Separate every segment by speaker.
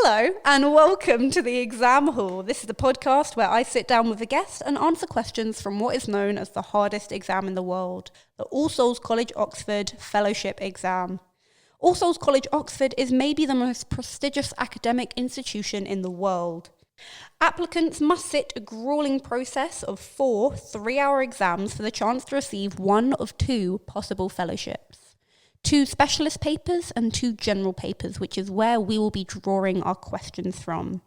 Speaker 1: Hello and welcome to the Exam Hall. This is the podcast where I sit down with a guest and answer questions from what is known as the hardest exam in the world, the All Souls College Oxford Fellowship Exam. All Souls College Oxford is maybe the most prestigious academic institution in the world. Applicants must sit a grueling process of 4 3-hour exams for the chance to receive one of 2 possible fellowships. 2 specialist papers and 2 general papers, which is where we will be drawing our questions from.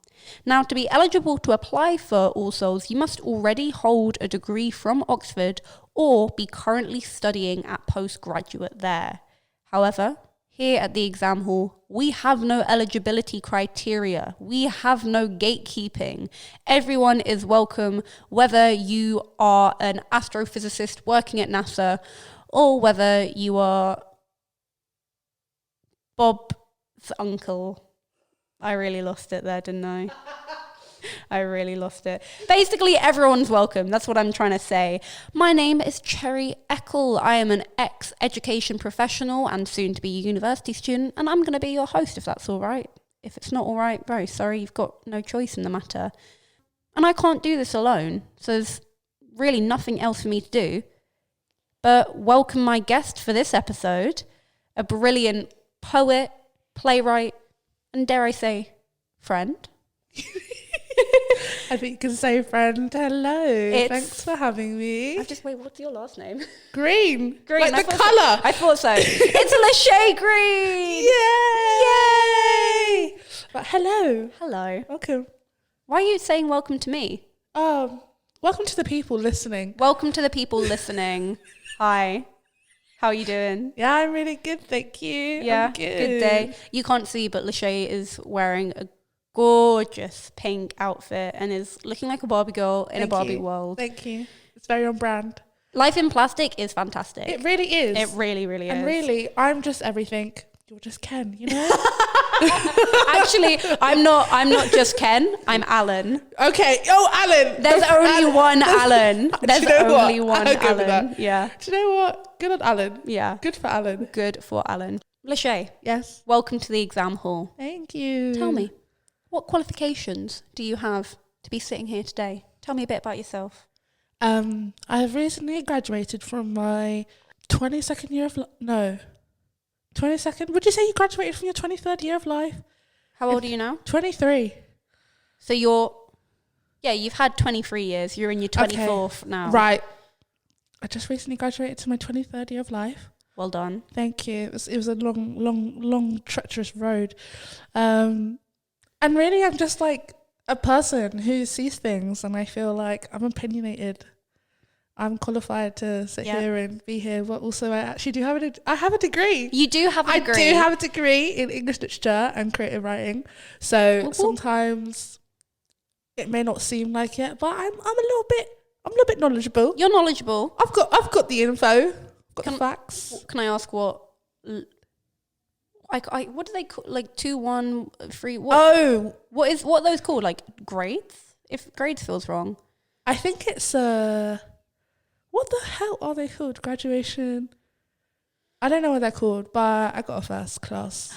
Speaker 1: Now, to be eligible to apply for All Souls, you must already hold a degree from Oxford or be currently studying at postgraduate there. However, here at the Exam Hall, we have no eligibility criteria. We have no gatekeeping. Everyone is welcome, whether you are an astrophysicist working at NASA or whether you are Bob's uncle. I really lost it there, didn't I? I really lost it. Basically, everyone's welcome. That's what I'm trying to say. My name is Cherry Eckel. I am an ex-education professional and soon-to-be university student, and I'm going to be your host if that's all right. If it's not all right, very sorry. You've got no choice in the matter. And I can't do this alone, so there's really nothing else for me to do. But welcome my guest for this episode, a brilliant poet, playwright, and dare I say, friend.
Speaker 2: I think you can say friend. Hello. Thanks for having me.
Speaker 1: Wait, what's your last name?
Speaker 2: Green.
Speaker 1: Green.
Speaker 2: Like the colour.
Speaker 1: I thought so. It's Lashay Green.
Speaker 2: Yay! But hello.
Speaker 1: Hello.
Speaker 2: Welcome.
Speaker 1: Why are you saying welcome to me?
Speaker 2: Welcome to the people listening.
Speaker 1: Welcome to the people listening. Hi. How are you doing?
Speaker 2: Yeah, I'm really good, thank you.
Speaker 1: Yeah,
Speaker 2: I'm
Speaker 1: good day. You can't see, but Lashay is wearing a gorgeous pink outfit and is looking like a Barbie girl in a Barbie world.
Speaker 2: Thank you. It's very on brand.
Speaker 1: Life in plastic is fantastic.
Speaker 2: It really is.
Speaker 1: It really, really is.
Speaker 2: And really, I'm just everything. You're just Ken, you know?
Speaker 1: Actually, I'm not just Ken. I'm Alan.
Speaker 2: Okay. Oh, Alan.
Speaker 1: There's only one Alan. There's only one
Speaker 2: I'll go with
Speaker 1: Alan.
Speaker 2: that.
Speaker 1: Yeah.
Speaker 2: Do you know what? Good on Alan.
Speaker 1: Yeah.
Speaker 2: Good for Alan.
Speaker 1: Good for Alan. Lashay.
Speaker 2: Yes.
Speaker 1: Welcome to the Exam Hall.
Speaker 2: Thank you.
Speaker 1: Tell me, what qualifications do you have to be sitting here today? Tell me a bit about yourself.
Speaker 2: I've recently graduated from my 22nd year of 22nd. Would you say you graduated from your 23rd year of life?
Speaker 1: How old are you now?
Speaker 2: 23.
Speaker 1: So you've had 23 years. You're in your 24th now.
Speaker 2: Right. I just recently graduated to my 23rd year of life.
Speaker 1: Well done.
Speaker 2: Thank you. It was a long, treacherous road. And really, I'm just like a person who sees things, and I feel like I'm opinionated. I'm qualified to sit here and be here, but also I actually do have I have a degree.
Speaker 1: You do have a degree?
Speaker 2: I do have a degree in English literature and creative writing. So sometimes it may not seem like it, but I'm a little bit knowledgeable.
Speaker 1: You're knowledgeable.
Speaker 2: I've got the info. Got the facts.
Speaker 1: Can I ask what do they call, like 2, 1, 3? What are those called? Like grades? If grades feels wrong.
Speaker 2: I think it's what the hell are they called? Graduation. I don't know what they're called, but I got a first class.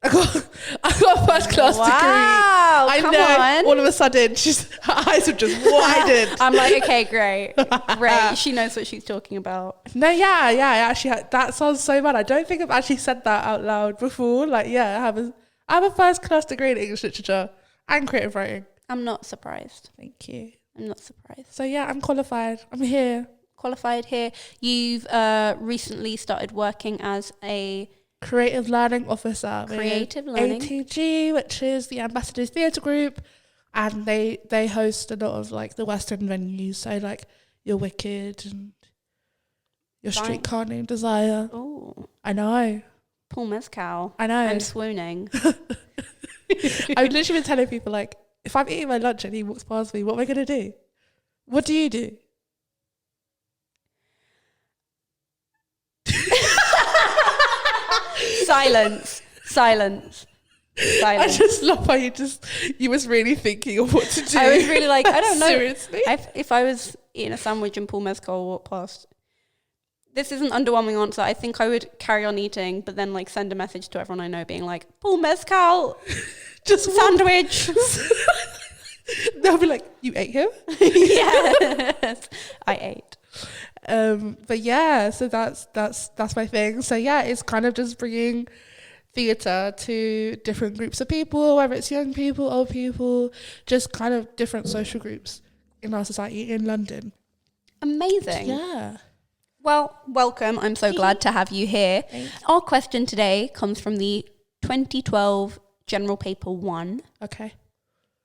Speaker 2: I got a first class degree.
Speaker 1: Wow,
Speaker 2: I
Speaker 1: come
Speaker 2: know.
Speaker 1: on.
Speaker 2: All of a sudden, her eyes have just widened.
Speaker 1: I'm like, okay, great. She knows what she's talking about.
Speaker 2: No, yeah. Actually, that sounds so bad. I don't think I've actually said that out loud before. Like, yeah, I have a first class degree in English literature and creative writing.
Speaker 1: I'm not surprised.
Speaker 2: Thank you.
Speaker 1: I'm not surprised.
Speaker 2: So yeah, I'm qualified. I'm here.
Speaker 1: Qualified here. You've recently started working as a
Speaker 2: creative learning officer.
Speaker 1: Creative learning.
Speaker 2: ATG, which is the Ambassadors Theatre Group, and they host a lot of like the West End venues. So like your Wicked and your Streetcar Named Desire.
Speaker 1: Oh,
Speaker 2: I know.
Speaker 1: Paul Mescal.
Speaker 2: I know.
Speaker 1: I'm swooning.
Speaker 2: I've literally been telling people like, if I'm eating my lunch and he walks past me, what am I gonna do? What do you do?
Speaker 1: Silence.
Speaker 2: I just love how you was really thinking of what to do.
Speaker 1: I was really like, I don't know.
Speaker 2: Seriously?
Speaker 1: If I was eating a sandwich and Paul Mescal walked past, This is an underwhelming answer. I think I would carry on eating, but then like send a message to everyone I know being like, Paul mezcal,
Speaker 2: Just
Speaker 1: sandwich.
Speaker 2: They'll be like, you ate him?
Speaker 1: Yes, I ate.
Speaker 2: But yeah, so that's my thing. So yeah, it's kind of just bringing theatre to different groups of people, whether it's young people, old people, just kind of different social groups in our society in London.
Speaker 1: Amazing.
Speaker 2: Yeah.
Speaker 1: Well, welcome. I'm so glad to have you here.
Speaker 2: Thanks.
Speaker 1: Our question today comes from the 2012 General Paper 1.
Speaker 2: Okay.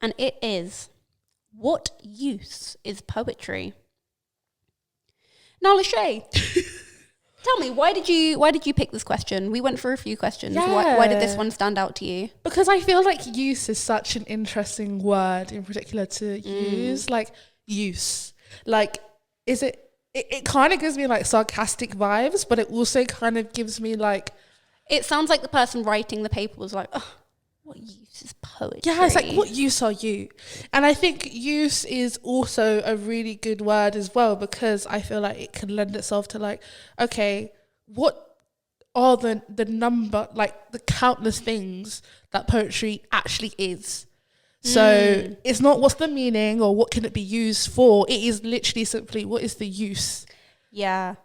Speaker 1: And it is, what use is poetry? Now, Lashay, tell me, why did you pick this question? We went through a few questions.
Speaker 2: Yeah.
Speaker 1: Why did this one stand out to you?
Speaker 2: Because I feel like use is such an interesting word in particular to use. Like, use. Like, is it kind of gives me like sarcastic vibes, but it also kind of gives me like...
Speaker 1: It sounds like the person writing the paper was like, oh, what use is poetry?
Speaker 2: Yeah, it's like, what use are you? And I think use is also a really good word as well, because I feel like it can lend itself to like, okay, what are the number, like the countless things that poetry actually is? So it's not what's the meaning or what can it be used for. It is literally simply what is the use.
Speaker 1: Yeah.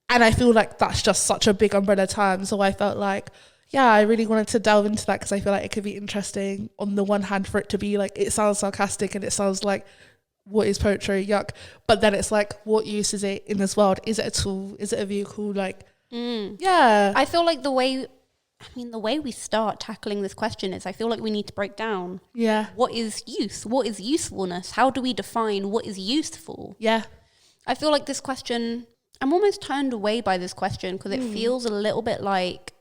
Speaker 2: And I feel like that's just such a big umbrella term. So I felt like, yeah, I really wanted to delve into that because I feel like it could be interesting on the one hand for it to be like, it sounds sarcastic and it sounds like, what is poetry? Yuck. But then it's like, what use is it in this world? Is it a tool? Is it a vehicle? Like, yeah.
Speaker 1: I feel like the way we start tackling this question is I feel like we need to break down.
Speaker 2: Yeah.
Speaker 1: What is use? What is usefulness? How do we define what is useful?
Speaker 2: Yeah.
Speaker 1: I feel like this question, I'm almost turned away by this question because it feels a little bit like,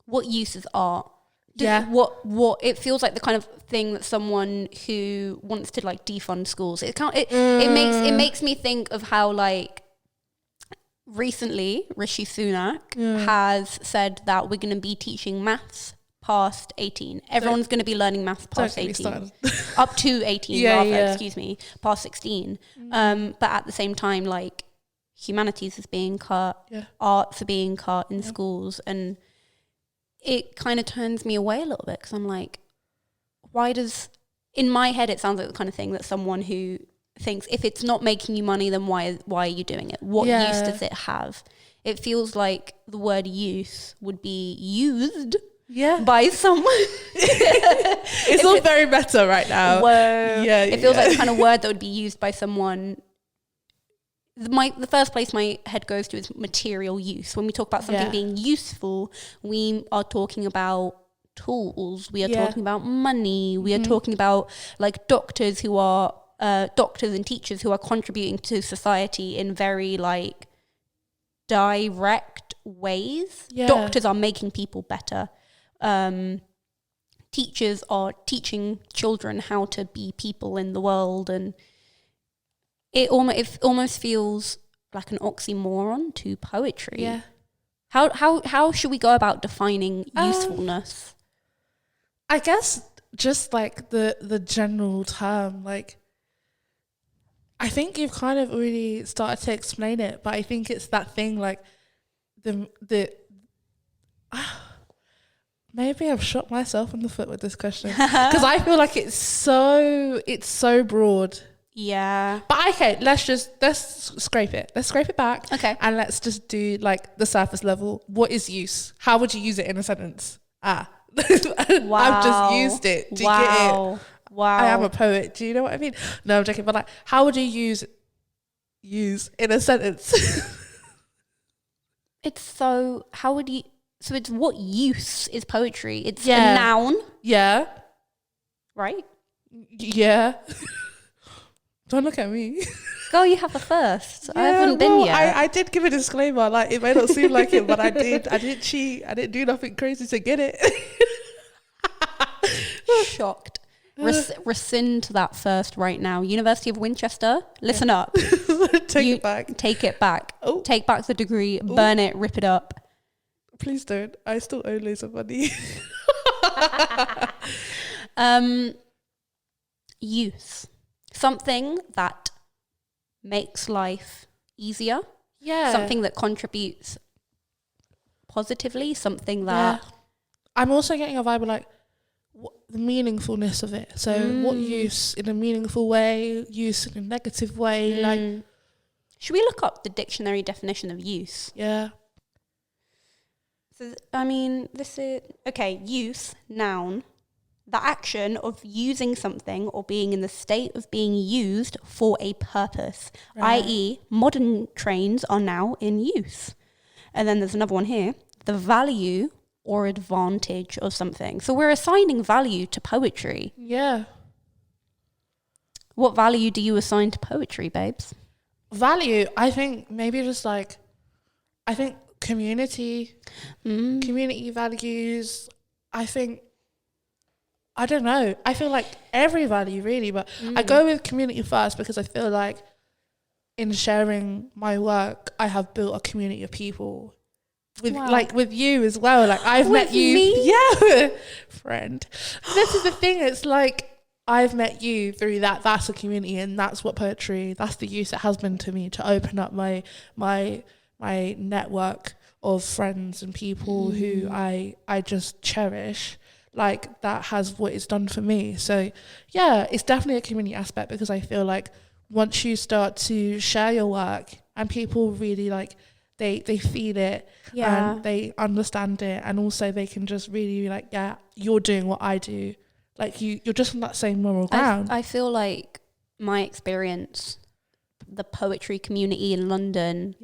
Speaker 1: what use is art?
Speaker 2: Yeah.
Speaker 1: What it feels like the kind of thing that someone who wants to like defund schools. It makes me think of how like recently Rishi Sunak has said that we're going to be teaching maths past 18. Everyone's going to be learning maths past 18. Up to 18 excuse me, past 16. But at the same time, like humanities is being cut, arts are being cut in schools, and it kind of turns me away a little bit because I'm like, in my head it sounds like the kind of thing that someone who thinks if it's not making you money, then why are you doing it? What use does it have? It feels like the word use would be used by someone.
Speaker 2: It's all very meta right now.
Speaker 1: Whoa. Yeah, it feels like the kind of word that would be used by someone. The first place my head goes to is material use. When we talk about something being useful, we are talking about tools. We are talking about money. We are talking about like doctors and teachers who are contributing to society in very like direct ways. Doctors are making people better. Teachers are teaching children how to be people in the world, and it almost feels like an oxymoron to poetry. Yeah. How should we go about defining usefulness?
Speaker 2: I guess just like the general term, like I think you've kind of already started to explain it, but I think it's that thing like maybe I've shot myself in the foot with this question because I feel like it's so broad.
Speaker 1: Yeah.
Speaker 2: But okay, let's scrape it. Let's scrape it back.
Speaker 1: Okay.
Speaker 2: And let's just do like the surface level. What is use? How would you use it in a sentence? Wow. I've just used it. Do you get it?
Speaker 1: Wow.
Speaker 2: I am a poet. Do you know what I mean? No, I'm joking. But like, how would you use in a sentence?
Speaker 1: It's what use is poetry? It's a noun.
Speaker 2: Yeah.
Speaker 1: Right?
Speaker 2: Yeah. Don't look at me.
Speaker 1: Girl, you have a first. I haven't been yet.
Speaker 2: I did give a disclaimer. Like, it may not seem like it, but I did. I didn't cheat. I didn't do nothing crazy to get it.
Speaker 1: Shocked. Rescind that first right now. University of Winchester, listen up.
Speaker 2: Take it back.
Speaker 1: Take it back.
Speaker 2: Oh.
Speaker 1: Take back the degree. Ooh. Burn it. Rip it up.
Speaker 2: Please don't. I still owe loads of money.
Speaker 1: Use. Something that makes life easier.
Speaker 2: Yeah.
Speaker 1: Something that contributes positively, something that...
Speaker 2: I'm also getting a vibe of like the meaningfulness of it. So what use in a meaningful way, use in a negative way. Like,
Speaker 1: should we look up the dictionary definition of use?
Speaker 2: Yeah.
Speaker 1: So, I mean, this is... Okay, use, noun. The action of using something or being in the state of being used for a purpose, i.e. modern trains are now in use. And then there's another one here, the value or advantage of something. So we're assigning value to poetry.
Speaker 2: Yeah.
Speaker 1: What value do you assign to poetry, babes?
Speaker 2: Value, I think maybe just like, I think community values, I think, I don't know. I feel like every value really, but I go with community first because I feel like in sharing my work, I have built a community of people. Like with you as well. Like I've met you.
Speaker 1: Me?
Speaker 2: Yeah, friend. This is the thing. It's like I've met you through that. That's a community, and that's what poetry. That's the use it has been to me to open up my network of friends and people who I just cherish. Like that has what it's done for me. So yeah, it's definitely a community aspect because I feel like once you start to share your work and people really like they feel it and they understand it, and also they can just really be like, yeah, you're doing what I do. Like you're just on that same moral ground.
Speaker 1: I feel like my experience, the poetry community in London,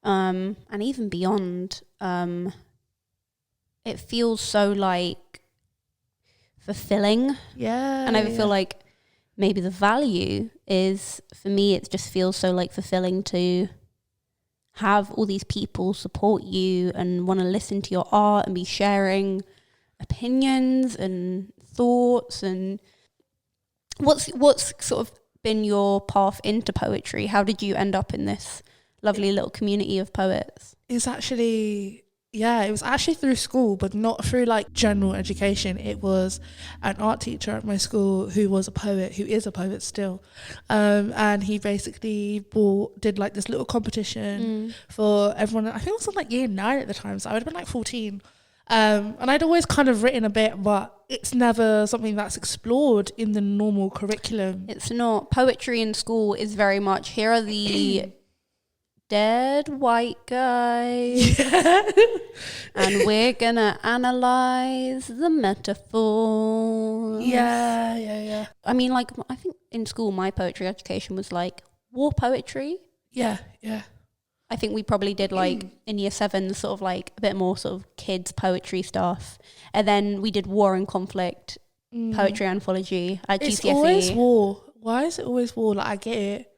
Speaker 1: and even beyond, it feels so like fulfilling.
Speaker 2: Yeah.
Speaker 1: And I feel like maybe the value is, for me, it just feels so like fulfilling to have all these people support you and want to listen to your art and be sharing opinions and thoughts. And what's sort of been your path into poetry? How did you end up in this lovely little community of poets?
Speaker 2: It's actually... Yeah, it was actually through school, but not through like general education. It was an art teacher at my school who was a poet, who is a poet still. And he basically did like this little competition for everyone. I think it was in like year 9 at the time, so I would have been like 14. And I'd always kind of written a bit, but it's never something that's explored in the normal curriculum.
Speaker 1: It's not. Poetry in school is very much, here are the... dead white guys, and we're gonna analyze the metaphors.
Speaker 2: Yeah.
Speaker 1: I mean, like, I think in school my poetry education was like war poetry.
Speaker 2: Yeah.
Speaker 1: I think we probably did like in year 7 sort of like a bit more sort of kids poetry stuff, and then we did war and conflict poetry anthology at GCSE.
Speaker 2: It's always war. Why is it always war? Like, I get it.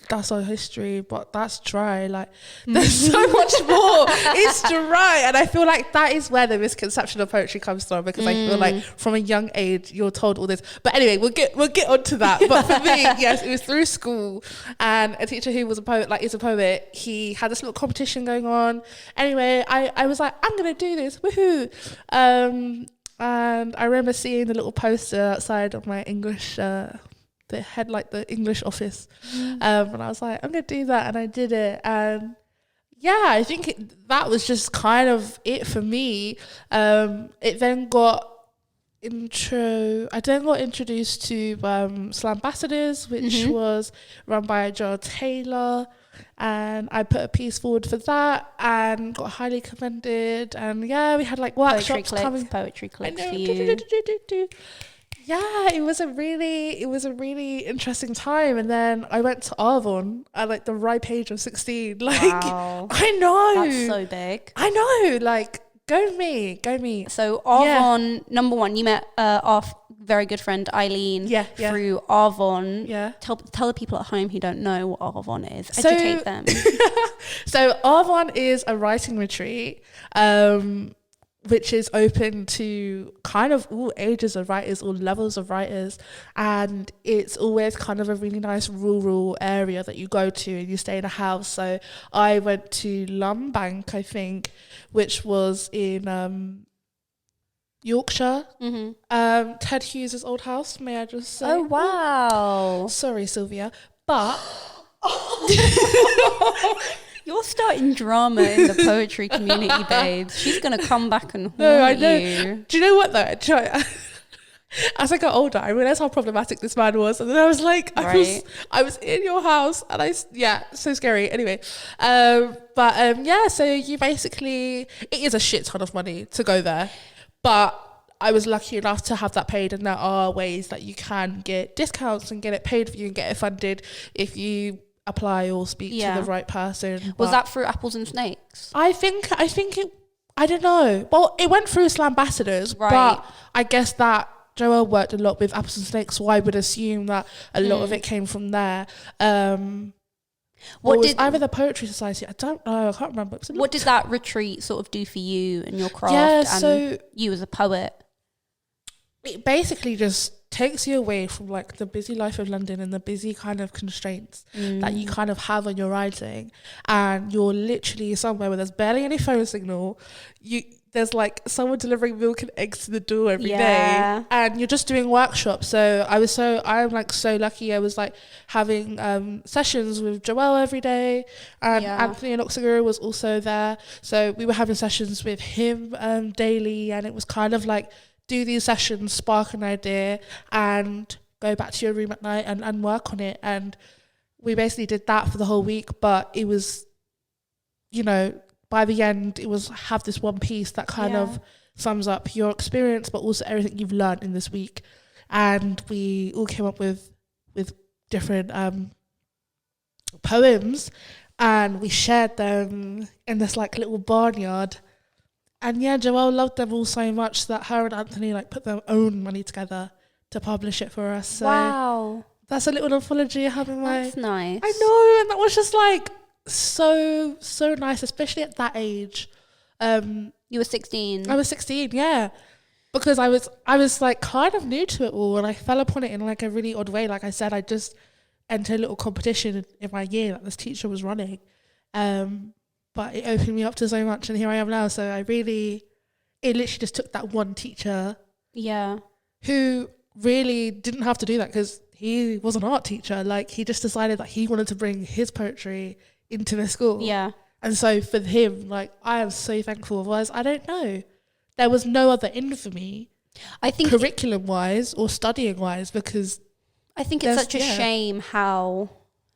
Speaker 2: That's our history, but that's dry. Like, there's so much more. It's dry, and I feel like that is where the misconception of poetry comes from, because I feel like from a young age you're told all this. But anyway, we'll get onto that. But for me, yes, it was through school, and a teacher who was a poet, like is a poet. He had this little competition going on. Anyway, I was like, I'm gonna do this, woohoo! And I remember seeing the little poster outside of my English. The head, like the English office, and I was like, I'm gonna do that, and I did it, and yeah, I think that was just kind of it for me. It then got introduced to Slambassadors, which was run by Joel Taylor, and I put a piece forward for that and got highly commended, and yeah, we had like workshops coming.
Speaker 1: Poetry clicks for you.
Speaker 2: Yeah, it was a really interesting time. And then I went to Arvon at like the ripe age of 16. Like,
Speaker 1: wow.
Speaker 2: I know.
Speaker 1: That's so big.
Speaker 2: I know. Like, go me.
Speaker 1: So Arvon, number one, you met our very good friend Eileen through Arvon.
Speaker 2: Yeah.
Speaker 1: Tell the people at home who don't know what Arvon is. Educate them.
Speaker 2: So Arvon is a writing retreat. Which is open to kind of all ages of writers, all levels of writers. And it's always kind of a really nice rural area that you go to and you stay in a house. So I went to Lumbank, I think, which was in Yorkshire. Ted Hughes' old house, may I just say.
Speaker 1: Oh, wow.
Speaker 2: Sorry, Sylvia. But
Speaker 1: You're starting drama in the poetry community, babes. She's going to come back and haunt
Speaker 2: I know.
Speaker 1: you.
Speaker 2: Do you know what though? As I got older, I realized how problematic this man was, and then I was like, I was in your house, and so scary. Anyway, so you basically, it is a shit ton of money to go there, but I was lucky enough to have that paid, and there are ways that you can get discounts and get it paid for you and get it funded if you apply or speak to the right person.
Speaker 1: Was that through Apples and Snakes?
Speaker 2: I think it. I don't know. Well, it went through Slambassadors, but I guess that Joelle worked a lot with Apples and Snakes, so I would assume that a lot of it came from there. What did either the Poetry Society? I don't know. I can't remember.
Speaker 1: What did that retreat sort of do for you and your craft and you as a poet?
Speaker 2: It basically just takes you away from like the busy life of London and the busy kind of constraints that you kind of have on your writing, and you're literally somewhere where there's barely any phone signal. There's like someone delivering milk and eggs to the door every day, and you're just doing workshops. So I'm like so lucky. I was like having sessions with Joelle every day, and Anthony Anoxaguru was also there. So we were having sessions with him daily, and it was kind of like, do these sessions, spark an idea, and go back to your room at night and work on it. And we basically did that for the whole week, but it was, by the end, it was have this one piece that kind of sums up your experience, but also everything you've learned in this week. And we all came up with different poems, and we shared them in this like little barnyard. And Joelle loved them all so much that her and Anthony like put their own money together to publish it for us. So
Speaker 1: wow,
Speaker 2: that's a little anthology I have in my.
Speaker 1: That's nice.
Speaker 2: I know, and that was just like so nice, especially at that age.
Speaker 1: You were 16.
Speaker 2: I was 16, yeah, because I was like kind of new to it all, and I fell upon it in like a really odd way. Like I said, I just entered a little competition in my year that this teacher was running. But it opened me up to so much, and here I am now. So it literally just took that one teacher, who really didn't have to do that because he was an art teacher. Like he just decided that he wanted to bring his poetry into the school. Yeah, and so for him, like I am so thankful. Otherwise, I don't know. There was no other in for me. I think curriculum wise or studying wise, because
Speaker 1: I think it's such a shame how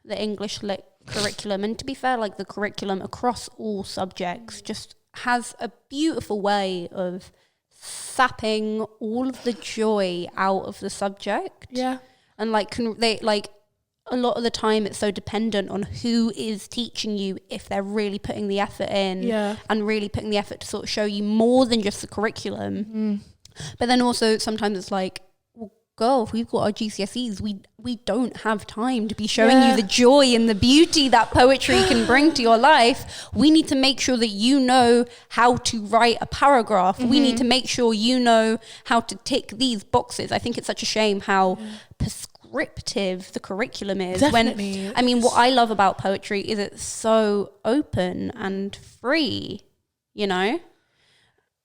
Speaker 1: the English lit curriculum, and to be fair, like the curriculum across all subjects just has a beautiful way of sapping all of the joy out of the subject. Yeah. And like a lot of the time it's so dependent on who is teaching you, if they're really putting the effort in and really putting the effort to sort of show you more than just the curriculum. But then also sometimes it's like, girl, if we've got our GCSEs, we don't have time to be showing you the joy and the beauty that poetry can bring to your life. We need to make sure that you know how to write a paragraph. We need to make sure you know how to tick these boxes. I think it's such a shame how prescriptive the curriculum is.
Speaker 2: Definitely.
Speaker 1: What I love about poetry is it's so open and free, And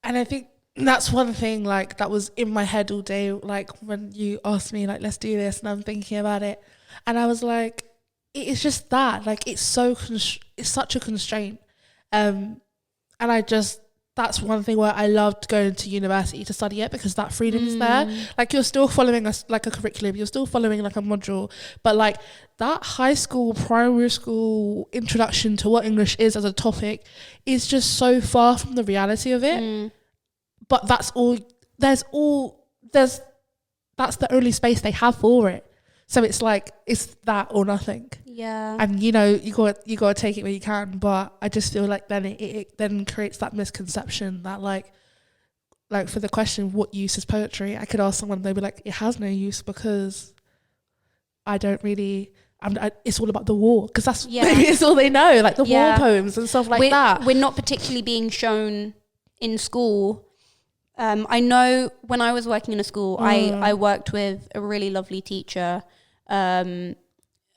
Speaker 2: I think that's one thing like that was in my head all day, like when you asked me like let's do this, and I'm thinking about it, and I was like, it's just that like it's such a constraint, and that's one thing where I loved going to university to study it, because that freedom is there. Like you're still following a curriculum, you're still following like a module, but like that high school, primary school introduction to what English is as a topic is just so far from the reality of it. But that's the only space they have for it. So it's like, it's that or nothing. Yeah. And you got to take it where you can. But I just feel like then it then creates that misconception that like for the question, what use is poetry? I could ask someone, they'd be like, it has no use because I don't really, it's all about the war. Because that's maybe it's all they know, like the war poems and stuff like that.
Speaker 1: We're not particularly being shown in school. I know when I was working in a school, I worked with a really lovely teacher. I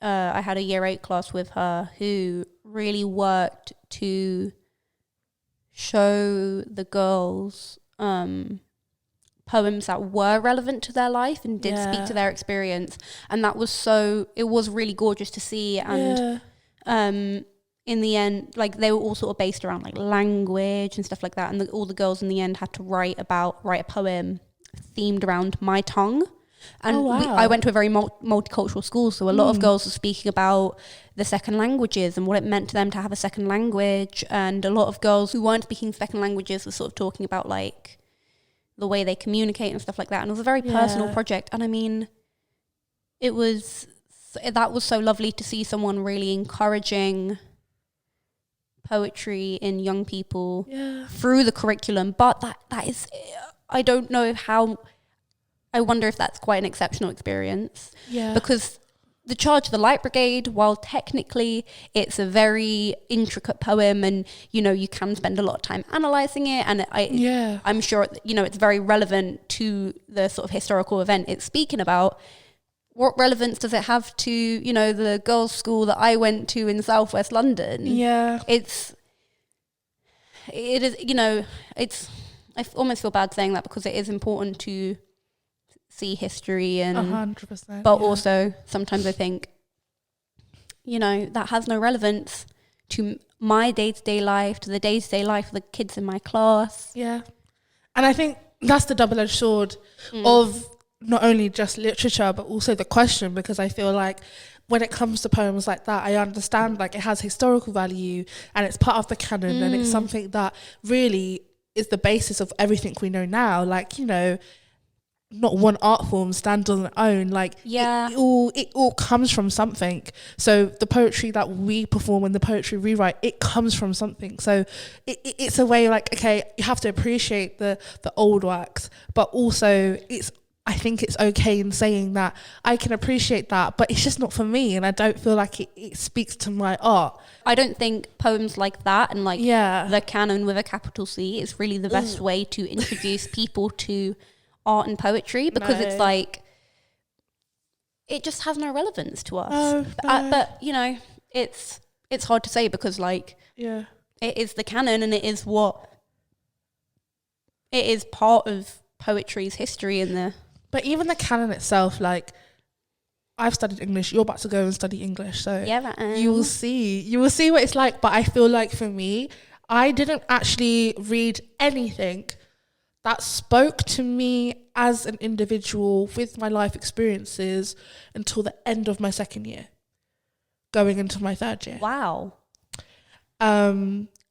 Speaker 1: had a year 8 class with her who really worked to show the girls poems that were relevant to their life and did speak to their experience. And it was really gorgeous to see. And in the end, like, they were all sort of based around like language and stuff like that. And all the girls in the end had to write a poem themed around my tongue. And I went to a very multicultural school, so a lot of girls were speaking about the second languages and what it meant to them to have a second language. And a lot of girls who weren't speaking second languages were sort of talking about like the way they communicate and stuff like that. And it was a very personal project. And I mean, that was so lovely to see someone really encouraging poetry in young people through the curriculum. But that is, I don't know I wonder if that's quite an exceptional experience. Yeah. Because the Charge of the Light Brigade, while technically it's a very intricate poem and, you know, you can spend a lot of time analysing it, and I'm sure, you know, it's very relevant to the sort of historical event it's speaking about. What relevance does it have to, you know, the girls' school that I went to in Southwest London? Yeah. It is, you know, I almost feel bad saying that, because it is important to see history and 100%, but also sometimes I think, you know, that has no relevance to my day-to-day life, to the day-to-day life of the kids in my class.
Speaker 2: Yeah. And I think that's the double-edged sword of not only just literature but also the question, because I feel like when it comes to poems like that, I understand like it has historical value and it's part of the canon and it's something that really is the basis of everything we know now. Like, you know, not one art form stands on its own. Like, it all comes from something. So the poetry that we perform and the poetry we write, it comes from something. So it's a way, like, okay, you have to appreciate the old works, but also I think it's okay in saying that I can appreciate that, but it's just not for me, and I don't feel like it speaks to my art.
Speaker 1: I don't think poems like that and like the canon with a capital C is really the best way to introduce people to art and poetry, because it's like, it just has no relevance to us. But you know, it's hard to say, because like, it is the canon and it is part of poetry's history in the.
Speaker 2: But even the canon itself, like, I've studied English, you're about to go and study English, so you will see what it's like. But I feel like for me, I didn't actually read anything that spoke to me as an individual with my life experiences until the end of my second year, going into my third year.
Speaker 1: Wow.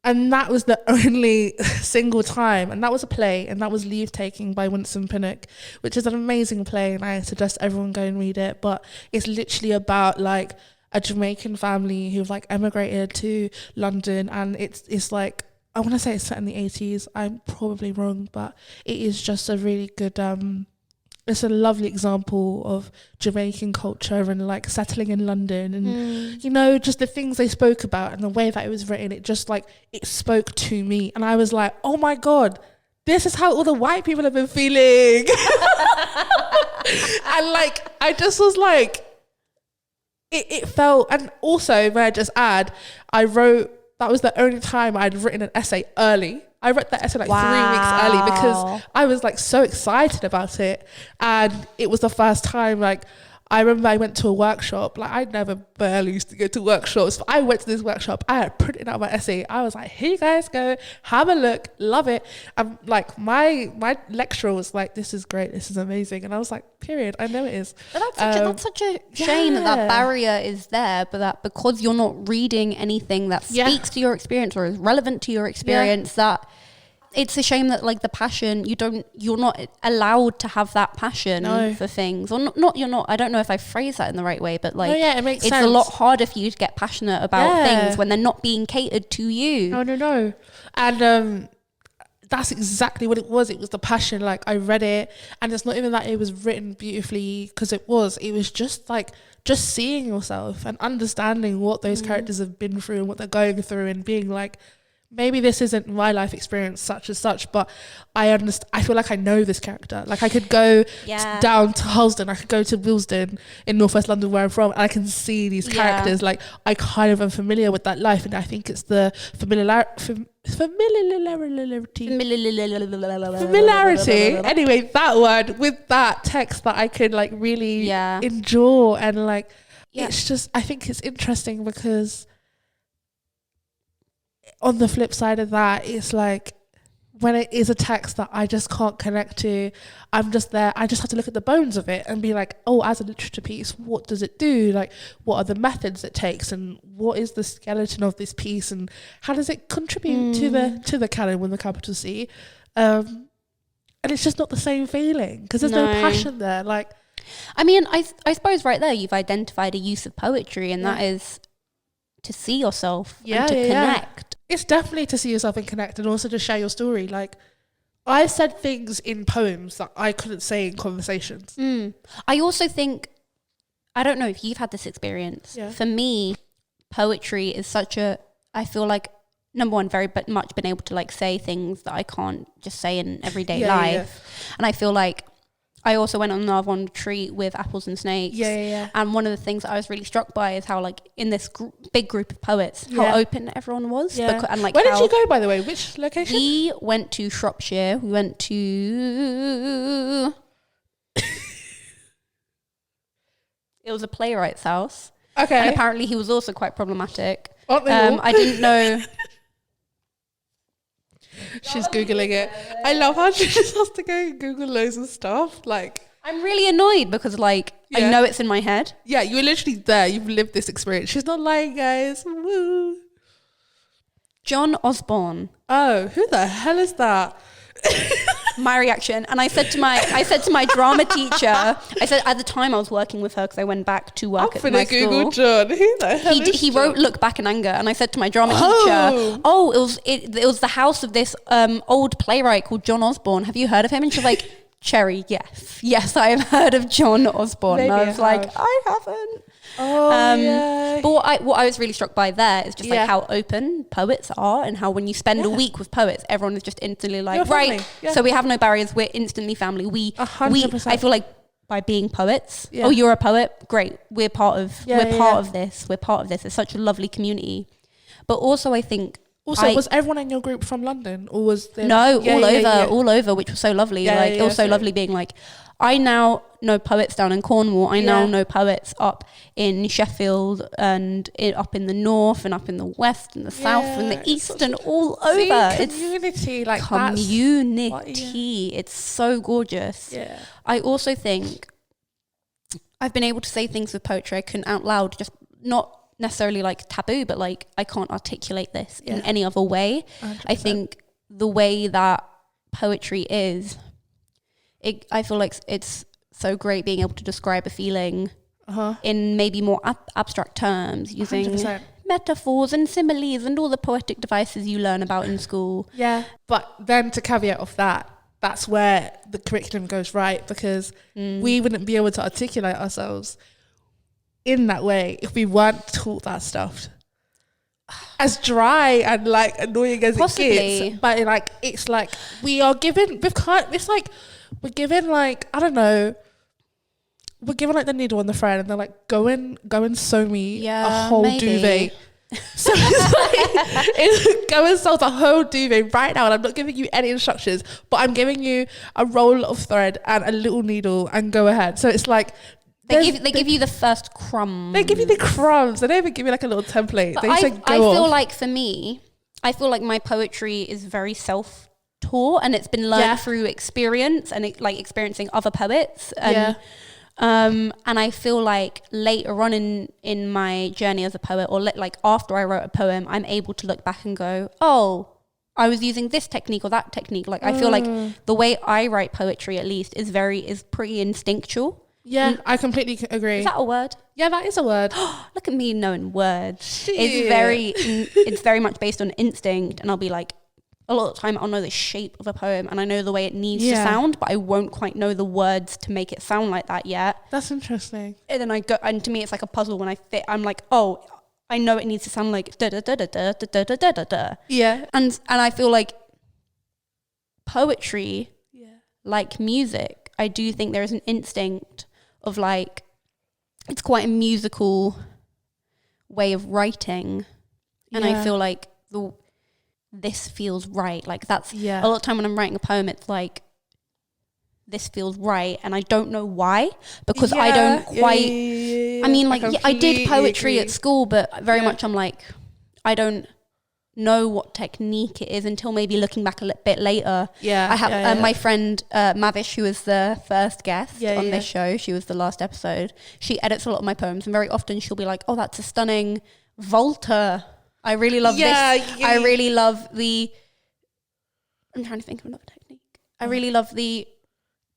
Speaker 2: And that was the only single time, and that was a play, and that was Leave Taking by Winston Pinnock, which is an amazing play, and I suggest everyone go and read it. But it's literally about like a Jamaican family who've like emigrated to London, and it's like, I want to say it's set in the 80s. I'm probably wrong, but it is just a really good, it's a lovely example of Jamaican culture and like settling in London and, you know, just the things they spoke about and the way that it was written. It just like, it spoke to me. And I was like, oh my God, this is how all the white people have been feeling. And like, I just was like, it felt, and also, may I just add, that was the only time I'd written an essay early. I wrote that essay like 3 weeks early because I was like so excited about it. And it was the first time, like, I remember I went to a workshop. Like, I never barely used to go to workshops, but I went to this workshop. I had printed out my essay. I was like, here you guys go, have a look, love it. And like my lecturer was like, this is great, this is amazing. And I was like, period, I know it is.
Speaker 1: But that's such a shame that barrier is there, but that because you're not reading anything that speaks to your experience or is relevant to your experience, that it's a shame that like the passion, you're not allowed to have that passion for things, or you're not, I don't know if I phrase that in the right way, but like,
Speaker 2: it makes
Speaker 1: it's
Speaker 2: sense.
Speaker 1: a lot harder for you to get passionate about things when they're not being catered to you.
Speaker 2: No. And that's exactly what it was. It was the passion. Like, I read it, and it's not even that it was written beautifully, because it was just like, just seeing yourself and understanding what those characters have been through and what they're going through, and being like, maybe this isn't my life experience such as such, but I understand. I feel like I know this character. Like, I could go down to Halsden, I could go to Willesden in Northwest London, where I'm from, and I can see these characters. Like, I kind of am familiar with that life, and I think it's the Familiarity. Anyway, that word with that text that I could like really endure, and like it's just, I think it's interesting because on the flip side of that, it's like when it is a text that I just can't connect to, I'm just there. I just have to look at the bones of it and be like, oh, as a literature piece, what does it do? Like, what are the methods it takes, and what is the skeleton of this piece, and how does it contribute to the canon with the capital C? And it's just not the same feeling because there's no passion there. Like,
Speaker 1: I mean, I suppose right there you've identified a use of poetry, and that is to see yourself and to connect.
Speaker 2: It's definitely to see yourself and connect, and also to share your story. Like, I said things in poems that I couldn't say in conversations.
Speaker 1: I also think, I don't know if you've had this experience. For me, poetry is I feel like, number one, very much been able to like say things that I can't just say in everyday life. And I feel like I also went on another one retreat with Apples and Snakes. And one of the things that I was really struck by is how, like, in this big group of poets, how open everyone was. And like,
Speaker 2: where did you go, by the way? Which location?
Speaker 1: We went to Shropshire. We went to... It was a playwright's house.
Speaker 2: Okay.
Speaker 1: And apparently he was also quite problematic.
Speaker 2: I
Speaker 1: didn't know...
Speaker 2: She's Googling it. I love how she just has to go and Google loads of stuff. Like,
Speaker 1: I'm really annoyed because, like, I know it's in my head.
Speaker 2: Yeah, you're literally there. You've lived this experience. She's not lying, guys. Woo.
Speaker 1: John Osborne.
Speaker 2: Oh, who the hell is that?
Speaker 1: My reaction, and I said to my drama teacher, I said, at the time I was working with her because I went back to work at my school.
Speaker 2: Google John. Who the hell is
Speaker 1: he
Speaker 2: John?
Speaker 1: wrote "Look Back in Anger," and I said to my drama teacher, it was the house of this old playwright called John Osborne. Have you heard of him? And she's like, Cherry, yes, I have heard of John Osborne.
Speaker 2: Maybe
Speaker 1: and I was like, I haven't. But what I was really struck by there is just like how open poets are, and how when you spend a week with poets, everyone is just instantly like, right, so we have no barriers, we're instantly family. We 100%. I feel like by being poets, oh, you're a poet, great, we're part of this. It's such a lovely community. But also I think
Speaker 2: was everyone in your group from London, or was there
Speaker 1: all over, which was so lovely. It was so lovely being like, I now know poets down in Cornwall. I now know poets up in Sheffield and up in the north and up in the west and the south and the east and all over.
Speaker 2: Community,
Speaker 1: it's like community. It's so gorgeous. Yeah. I also think I've been able to say things with poetry I couldn't out loud, just not necessarily like taboo, but like I can't articulate this in any other way. 100%. I think the way that poetry is, I feel like it's so great being able to describe a feeling in maybe more abstract terms, using 100%. Metaphors and similes and all the poetic devices you learn about in school. Yeah.
Speaker 2: But then to caveat of that, that's where the curriculum goes right, because we wouldn't be able to articulate ourselves in that way if we weren't taught that stuff. As dry and like annoying as it gets, but like it's like we are given, we're given like, I don't know, we're given like the needle and the thread, and they're like, go and sew me a whole duvet. So it's like, go and sew the whole duvet right now, and I'm not giving you any instructions, but I'm giving you a roll of thread and a little needle, and go ahead. So it's like,
Speaker 1: They give you the first crumb.
Speaker 2: They give you the crumbs. They don't even give you like a little template.
Speaker 1: But
Speaker 2: they
Speaker 1: I feel
Speaker 2: off.
Speaker 1: like for me, I feel like my poetry is very self-taught, and it's been learned through experience and like experiencing other poets. And, and I feel like later on in my journey as a poet, or like after I wrote a poem, I'm able to look back and go, oh, I was using this technique or that technique. Like I feel like the way I write poetry, at least, is pretty instinctual.
Speaker 2: Yeah, I completely agree.
Speaker 1: Is that a word?
Speaker 2: Yeah, that is a word.
Speaker 1: Look at me knowing words. It's very much based on instinct, and I'll be like, a lot of the time I'll know the shape of a poem and I know the way it needs to sound, but I won't quite know the words to make it sound like that yet.
Speaker 2: That's interesting.
Speaker 1: And then and to me it's like a puzzle when I'm like, oh, I know it needs to sound like da da da da da da da da da da.
Speaker 2: Yeah.
Speaker 1: And I feel like poetry, like music, I do think there is an instinct of like, it's quite a musical way of writing, and I feel like this feels right. Like that's
Speaker 2: Yeah.
Speaker 1: a lot of time when I'm writing a poem, it's like, this feels right, and I don't know why, because I don't quite. I mean, like, I did poetry at school, but very much I'm like, I don't know what technique it is until maybe looking back a bit later. I have my friend Mavish, who was the first guest on this show. She was the last episode. She edits a lot of my poems, and very often she'll be like, "Oh, that's a stunning Volta. I really love this. I really love the." I'm trying to think of another technique. I really love the.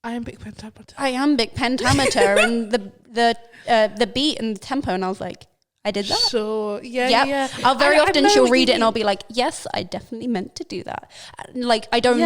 Speaker 2: I am big pentameter.
Speaker 1: And the beat and the tempo, and I was like, I did that.
Speaker 2: Sure. Yeah.
Speaker 1: I'll very often she'll read it and I'll be like, yes, I definitely meant to do that. Like I don't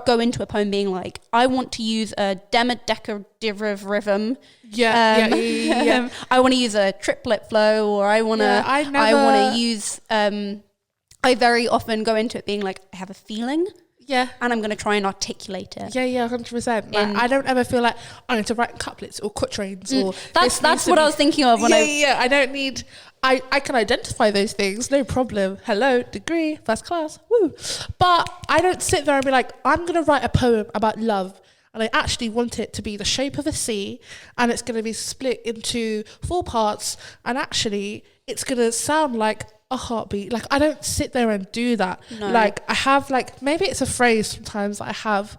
Speaker 1: go into a poem being like, I want to use a demodecative rhythm. I want to use a triplet flow, or I want to use. I very often go into it being like, I have a feeling.
Speaker 2: Yeah.
Speaker 1: And I'm going to try and articulate it.
Speaker 2: Yeah, 100%. Like, I don't ever feel like I need to write couplets or quatrains or...
Speaker 1: That's what I was thinking of when
Speaker 2: I don't need... I can identify those things, no problem. Hello, degree, first class, woo. But I don't sit there and be like, I'm going to write a poem about love, and I actually want it to be the shape of a C, and it's going to be split into 4 parts, and actually it's going to sound like a heartbeat. Like, I don't sit there and do that. No. Like, I have, like, maybe it's a phrase sometimes that I have,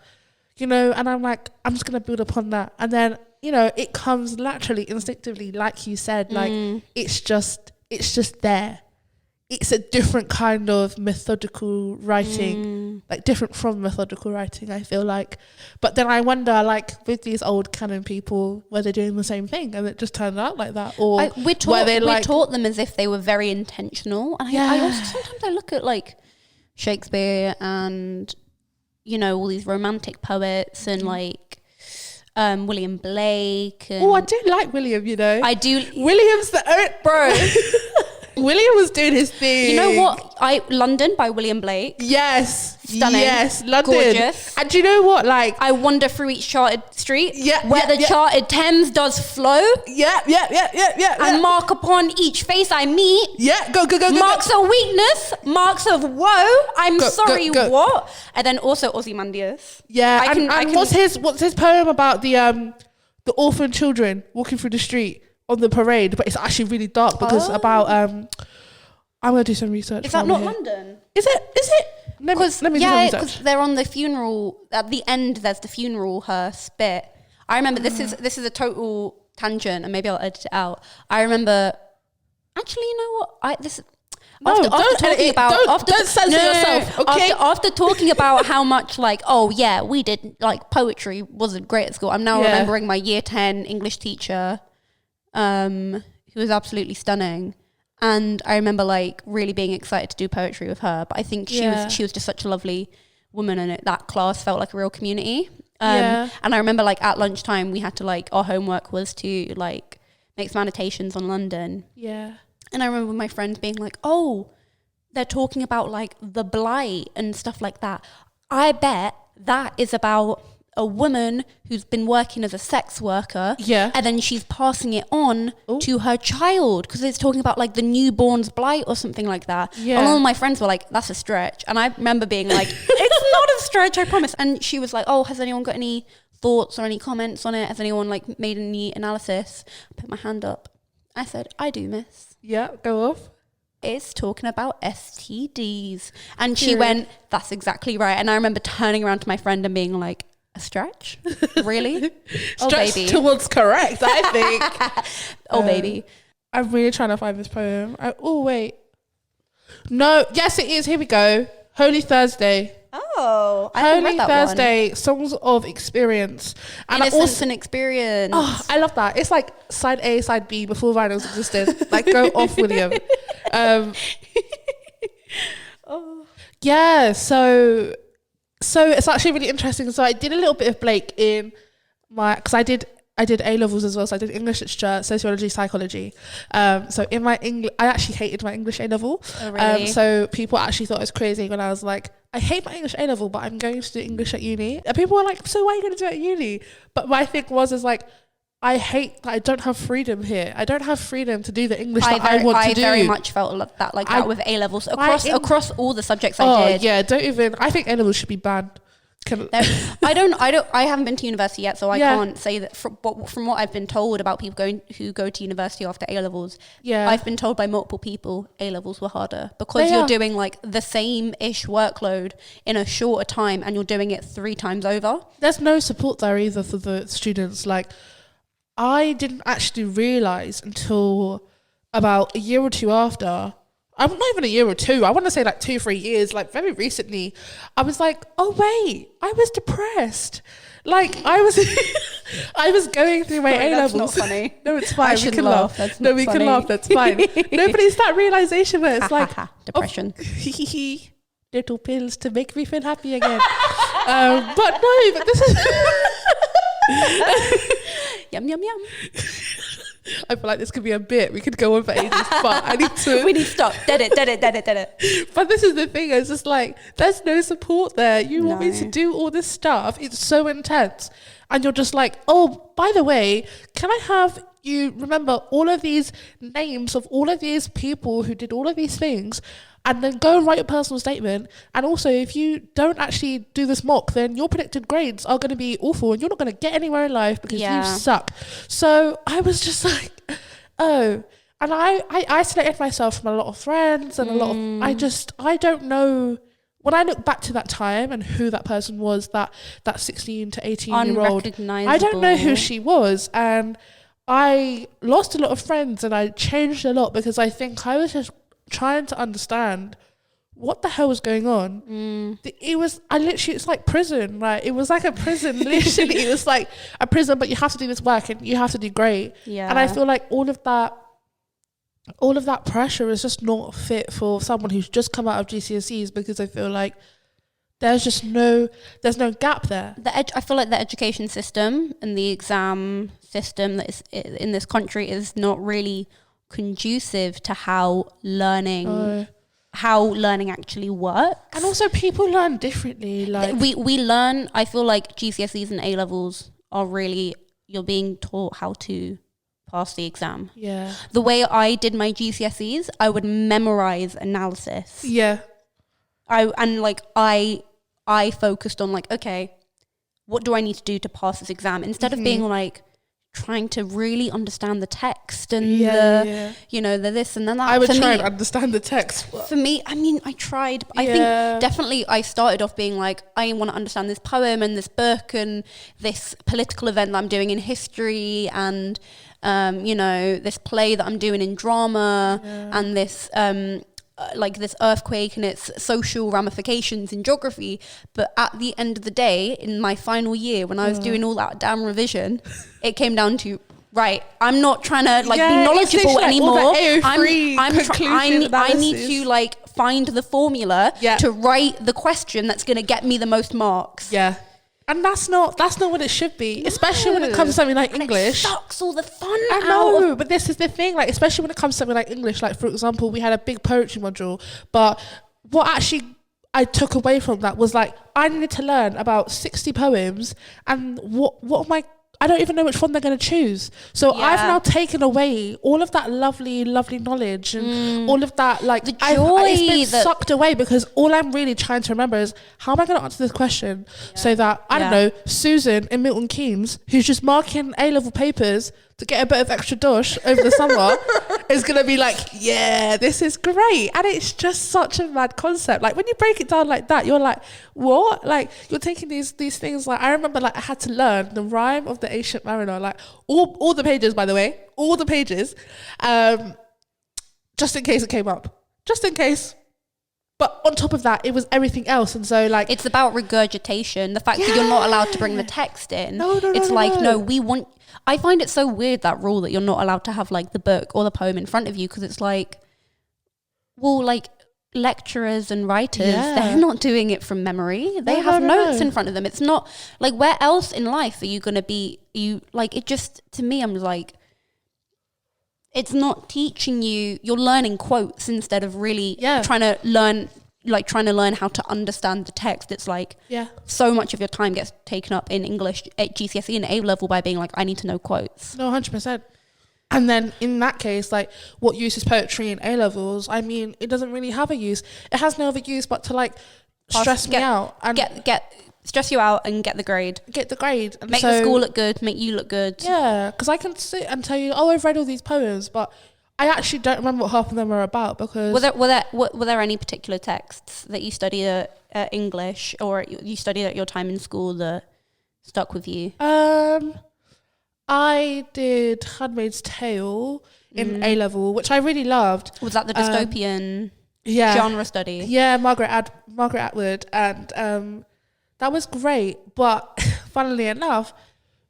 Speaker 2: you know, and I'm like, I'm just going to build upon that. And then, you know, it comes naturally, instinctively, like you said, like, it's just there. It's a different kind of methodical writing, like different from methodical writing, I feel like. But then I wonder, like, with these old canon people, were they doing the same thing and it just turned out like that? Or
Speaker 1: we taught them as if they were very intentional. And I also sometimes I look at, like, Shakespeare and, you know, all these romantic poets and, like, William Blake.
Speaker 2: Oh, I do like William, you know.
Speaker 1: I do.
Speaker 2: William's bro. William was doing his thing.
Speaker 1: You know what? London by William Blake.
Speaker 2: Yes.
Speaker 1: Stunning.
Speaker 2: Yes. London.
Speaker 1: Gorgeous.
Speaker 2: And do you know what? Like,
Speaker 1: I wander through each charted street where the charted Thames does flow.
Speaker 2: Yeah.
Speaker 1: And mark upon each face I meet.
Speaker 2: Yeah. Go.
Speaker 1: Marks of weakness. Marks of woe. I'm sorry,
Speaker 2: go.
Speaker 1: what? And then also Ozymandias.
Speaker 2: Yeah. What's his poem about the orphan children walking through the street on the parade, but it's actually really dark because about I'm gonna do some research.
Speaker 1: Is that not London?
Speaker 2: Is it? Let me do some research.
Speaker 1: Because they're on the funeral at the end. There's the funeral hearse bit. I remember this is a total tangent, and maybe I'll edit it out. I remember. Actually, you know what?
Speaker 2: Don't censor yourself. Okay.
Speaker 1: After talking about how much, like, oh yeah, we did, like, poetry wasn't great at school. I'm now remembering my year 10 English teacher. Who was absolutely stunning, and I remember, like, really being excited to do poetry with her. But I think she was just such a lovely woman, and that class felt like a real community. And I remember, like, at lunchtime we had to, like, our homework was to, like, make some annotations on London. Yeah. And I remember my friends being like, "Oh, they're talking about, like, the blight and stuff like that. I bet that is about a woman who's been working as a sex worker, and then she's passing it on to her child, because it's talking about, like, the newborn's blight or something like that." And all my friends were like, "That's a stretch." And I remember being like, "It's not a stretch, I promise." And she was like, "Oh, has anyone got any thoughts or any comments on it? Has anyone, like, made any analysis?" I put my hand up. I said, "I do, miss."
Speaker 2: Yeah, go off.
Speaker 1: It's talking about STDs. And she went, "That's exactly right." And I remember turning around to my friend and being like, "A stretch? Really?"
Speaker 2: Stretch
Speaker 1: baby.
Speaker 2: towards correct, I think.
Speaker 1: Baby.
Speaker 2: I'm really trying to find this poem. Wait. No, yes it is. Here we go. Holy Thursday.
Speaker 1: Oh, I
Speaker 2: Holy
Speaker 1: read that
Speaker 2: Thursday, one. Songs of Experience.
Speaker 1: And Innocence and Experience.
Speaker 2: Oh, I love that. It's like side A, side B before vinyls existed. Like, go off, William. Yeah, so it's actually really interesting. So I did a little bit of Blake in because I did A levels as well. So I did English literature, sociology, psychology. So in my English, I actually hated my English A level.
Speaker 1: Oh, really?
Speaker 2: So people actually thought it was crazy when I was like, I hate my English A level, but I'm going to do English at uni. And people were like, "So why are you going to do it at uni?" But my thing was like, I hate that I don't have freedom here. I don't have freedom to do the English that I want to do.
Speaker 1: I very much felt that with A levels across all the subjects I did.
Speaker 2: Yeah, don't even. I think A levels should be banned.
Speaker 1: I haven't been to university yet, so I can't say that. From what I've been told about people who go to university after A levels, I've been told by multiple people A levels were harder because you're doing like the same-ish workload in a shorter time, and you're doing it 3 times over.
Speaker 2: There's no support there either for the students. Like, I didn't actually realise until about a year or two after. I'm not even a year or two. I want to say like 2-3 years. Like very recently, I was like, oh wait, I was depressed. Like I was going through my A levels.
Speaker 1: That's not funny.
Speaker 2: No, it's fine. We can laugh.
Speaker 1: That's
Speaker 2: no, we
Speaker 1: funny.
Speaker 2: can laugh. That's fine. No, but it's that realization where it's like
Speaker 1: depression.
Speaker 2: Little pills to make me feel happy again. But this is.
Speaker 1: Yum yum yum.
Speaker 2: I feel like this could be a bit. We could go on for ages, but I need to.
Speaker 1: We need to stop. Dead it.
Speaker 2: But this is the thing. It's just like there's no support there. You want me to do all this stuff. It's so intense, and you're just like, oh, by the way, can I have you remember all of these names of all of these people who did all of these things? And then go and write a personal statement. And also, if you don't actually do this mock, then your predicted grades are going to be awful and you're not going to get anywhere in life because you suck. So I was just like, oh. And I isolated myself from a lot of friends and a lot of... I don't know... When I look back to that time and who that person was, that 16 to 18-year-old, I don't know who she was. And I lost a lot of friends and I changed a lot because I think I was just trying to understand what the hell was going on. It's like prison. Like it was like a prison. Literally, it was like a prison, but you have to do this work and you have to do great. Yeah. And I feel like all of that pressure is just not fit for someone who's just come out of GCSEs, because I feel like there's no gap there.
Speaker 1: I feel like the education system and the exam system that is in this country is not really conducive to how learning actually works.
Speaker 2: And also people learn differently. Like
Speaker 1: we learn, I feel like GCSEs and A levels are really, you're being taught how to pass the exam.
Speaker 2: Yeah.
Speaker 1: The way I did my GCSEs, I would memorize analysis.
Speaker 2: Yeah.
Speaker 1: I focused on like, okay, what do I need to do to pass this exam? Instead of being like trying to really understand the text and the this and then that.
Speaker 2: I would try and understand the text.
Speaker 1: For me, I mean, I tried. But I think definitely I started off being like, I want to understand this poem and this book and this political event that I'm doing in history and, this play that I'm doing in drama and this... like this earthquake and its social ramifications in geography. But at the end of the day, in my final year, when I was doing all that damn revision, it came down to, right, I'm not trying to be knowledgeable anymore. I need to like find the formula to write the question that's going to get me the most marks.
Speaker 2: Yeah. And that's not what it should be, especially when it comes to something like English.
Speaker 1: It sucks all the fun
Speaker 2: I know, but this is the thing, like, especially when it comes to something like English, like, for example, we had a big poetry module, but what actually I took away from that was, like, I needed to learn about 60 poems, and what am I don't even know which one they're going to choose. So I've now taken away all of that lovely knowledge and all of that, like, the joy it's been sucked away, because all I'm really trying to remember is how am I going to answer this question so that, I don't know, Susan in Milton Keynes, who's just marking A-level papers to get a bit of extra dosh over the summer, is going to be like, yeah, this is great. And it's just such a mad concept. Like, when you break it down like that, you're like, what? Like, you're taking these things, like, I remember, like, I had to learn the rhyme of the Ancient Mariner, like, all the pages, by the way, all the pages, just in case it came up. Just in case. But on top of that, it was everything else. And so, like...
Speaker 1: It's about regurgitation. The fact that you're not allowed to bring the text in. No, we want... I find it so weird, that rule that you're not allowed to have like the book or the poem in front of you, because it's like, well, like lecturers and writers, they're not doing it from memory. They have notes in front of them. It's not like, where else in life are you going to be, it just, to me, I'm like, it's not teaching you, you're learning quotes instead of really trying to learn like trying to learn how to understand the text, it's like so much of your time gets taken up in English at GCSE and A level by being like, I need to know quotes.
Speaker 2: No, 100%. And then in that case, like, what use is poetry in A levels? I mean, it doesn't really have a use. It has no other use but to like stress me out and
Speaker 1: stress you out and get the grade.
Speaker 2: And
Speaker 1: make the school look good, make you look good.
Speaker 2: Yeah, because I can sit and tell you, oh, I've read all these poems, but I actually don't remember what half of them are about because...
Speaker 1: Were there any particular texts that you studied at English or you studied at your time in school that stuck with you?
Speaker 2: I did Handmaid's Tale in A level, which I really loved.
Speaker 1: Was that the dystopian genre study?
Speaker 2: Yeah, Margaret Atwood, and that was great. But funnily enough,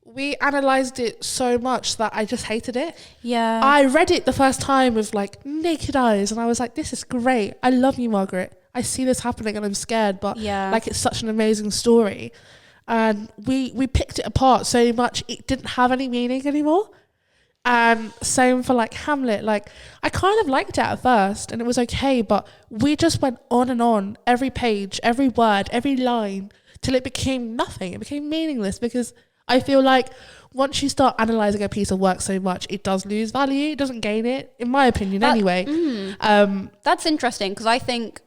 Speaker 2: we analysed it so much that I just hated it.
Speaker 1: Yeah.
Speaker 2: I read it the first time with like naked eyes and I was like, this is great. I love you, Margaret. I see this happening and I'm scared, but like it's such an amazing story. And we picked it apart so much it didn't have any meaning anymore. And same for like Hamlet. Like I kind of liked it at first and it was okay, but we just went on and on, every page, every word, every line, till it became nothing. It became meaningless because I feel like once you start analysing a piece of work so much, it does lose value. It doesn't gain it, in my opinion, anyway.
Speaker 1: That's interesting because I think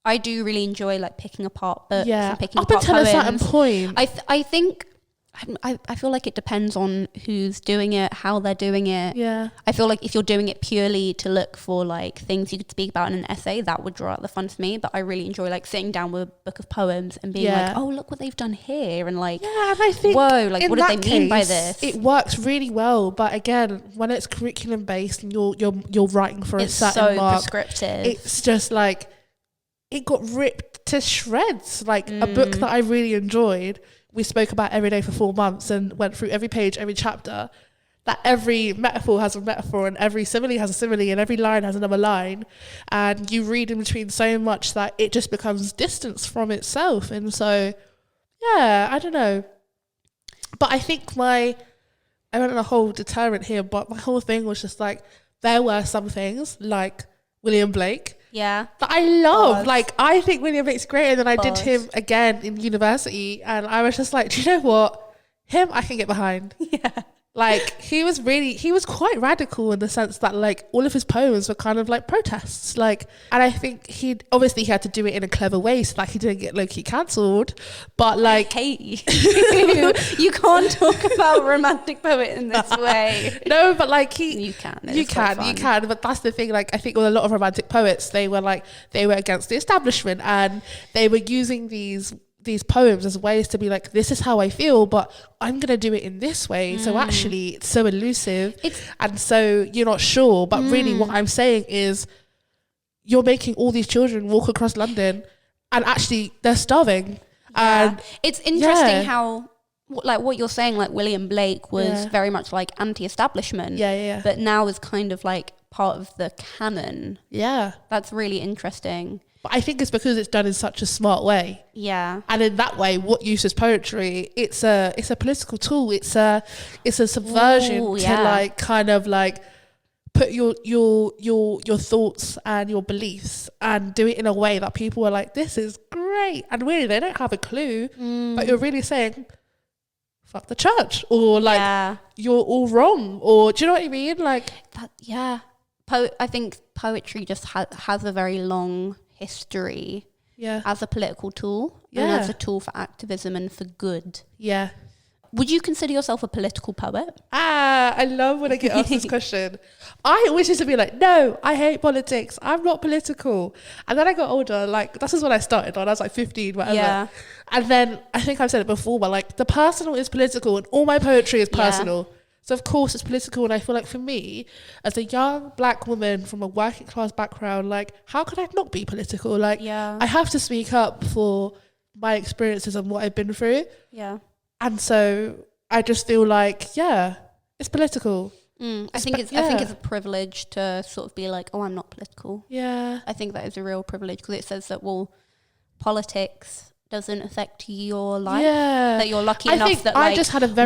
Speaker 1: I do really enjoy like picking apart books and picking apart
Speaker 2: up until
Speaker 1: poems.
Speaker 2: a certain point.
Speaker 1: I think I feel like it depends on who's doing it, how they're doing it.
Speaker 2: Yeah.
Speaker 1: I feel like if you're doing it purely to look for like things you could speak about in an essay, that would draw out the fun for me. But I really enjoy like sitting down with a book of poems and being like, oh, look what they've done here. And like,
Speaker 2: and I think,
Speaker 1: whoa, like what do they mean by this?
Speaker 2: It works really well. But again, when it's curriculum based and you're writing for
Speaker 1: it's
Speaker 2: a certain
Speaker 1: so
Speaker 2: mark,
Speaker 1: prescriptive.
Speaker 2: It's just like, it got ripped to shreds. Like a book that I really enjoyed, we spoke about every day for 4 months and went through every page, every chapter, that every metaphor has a metaphor and every simile has a simile and every line has another line. And you read in between so much that it just becomes distance from itself. And so, yeah, I don't know. But I think I went on a whole deterrent here, but my whole thing was just like, there were some things like William Blake that I love. Like, I think William Blake's great, and then I did him again in university, and I was just like, do you know what? Him, I can get behind.
Speaker 1: Yeah.
Speaker 2: Like, he was quite radical in the sense that, like, all of his poems were kind of like protests. Like, and I think he had to do it in a clever way so that he didn't get low-key cancelled. But, like...
Speaker 1: I hate you. You can't talk about romantic poet in this way.
Speaker 2: No, but, like,
Speaker 1: You can.
Speaker 2: You can. But that's the thing. Like, I think with a lot of romantic poets, they were against the establishment and they were using these poems as ways to be like, this is how I feel, but I'm gonna do it in this way. So actually it's so elusive and so you're not sure, but really what I'm saying is you're making all these children walk across London and actually they're starving. And
Speaker 1: it's interesting how like what you're saying, like William Blake was very much like anti-establishment, but now is kind of like part of the canon. That's really interesting.
Speaker 2: But I think it's because it's done in such a smart way.
Speaker 1: Yeah.
Speaker 2: And in that way, what use is poetry? It's a political tool. It's a subversion to like kind of like put your thoughts and your beliefs and do it in a way that people are like, this is great. And really they don't have a clue, but you're really saying, fuck the church, or like you're all wrong, or do you know what I mean? Like
Speaker 1: that, I think poetry just has a very long history as a political tool and as a tool for activism and for good. Would you consider yourself a political poet?
Speaker 2: I love when I get asked this question. I always used to be like, no, I hate politics, I'm not political. And then I got older, like this is when I started when I was like 15, whatever. And then I think I've said it before, but like the personal is political and all my poetry is personal. So of course it's political, and I feel like for me, as a young black woman from a working class background, like how could I not be political? Like I have to speak up for my experiences and what I've been through. And so I just feel like, it's political.
Speaker 1: I think it's a privilege to sort of be like, oh, I'm not political. I think that is a real privilege because it says that, well, politics doesn't affect your life, that you're lucky enough that like,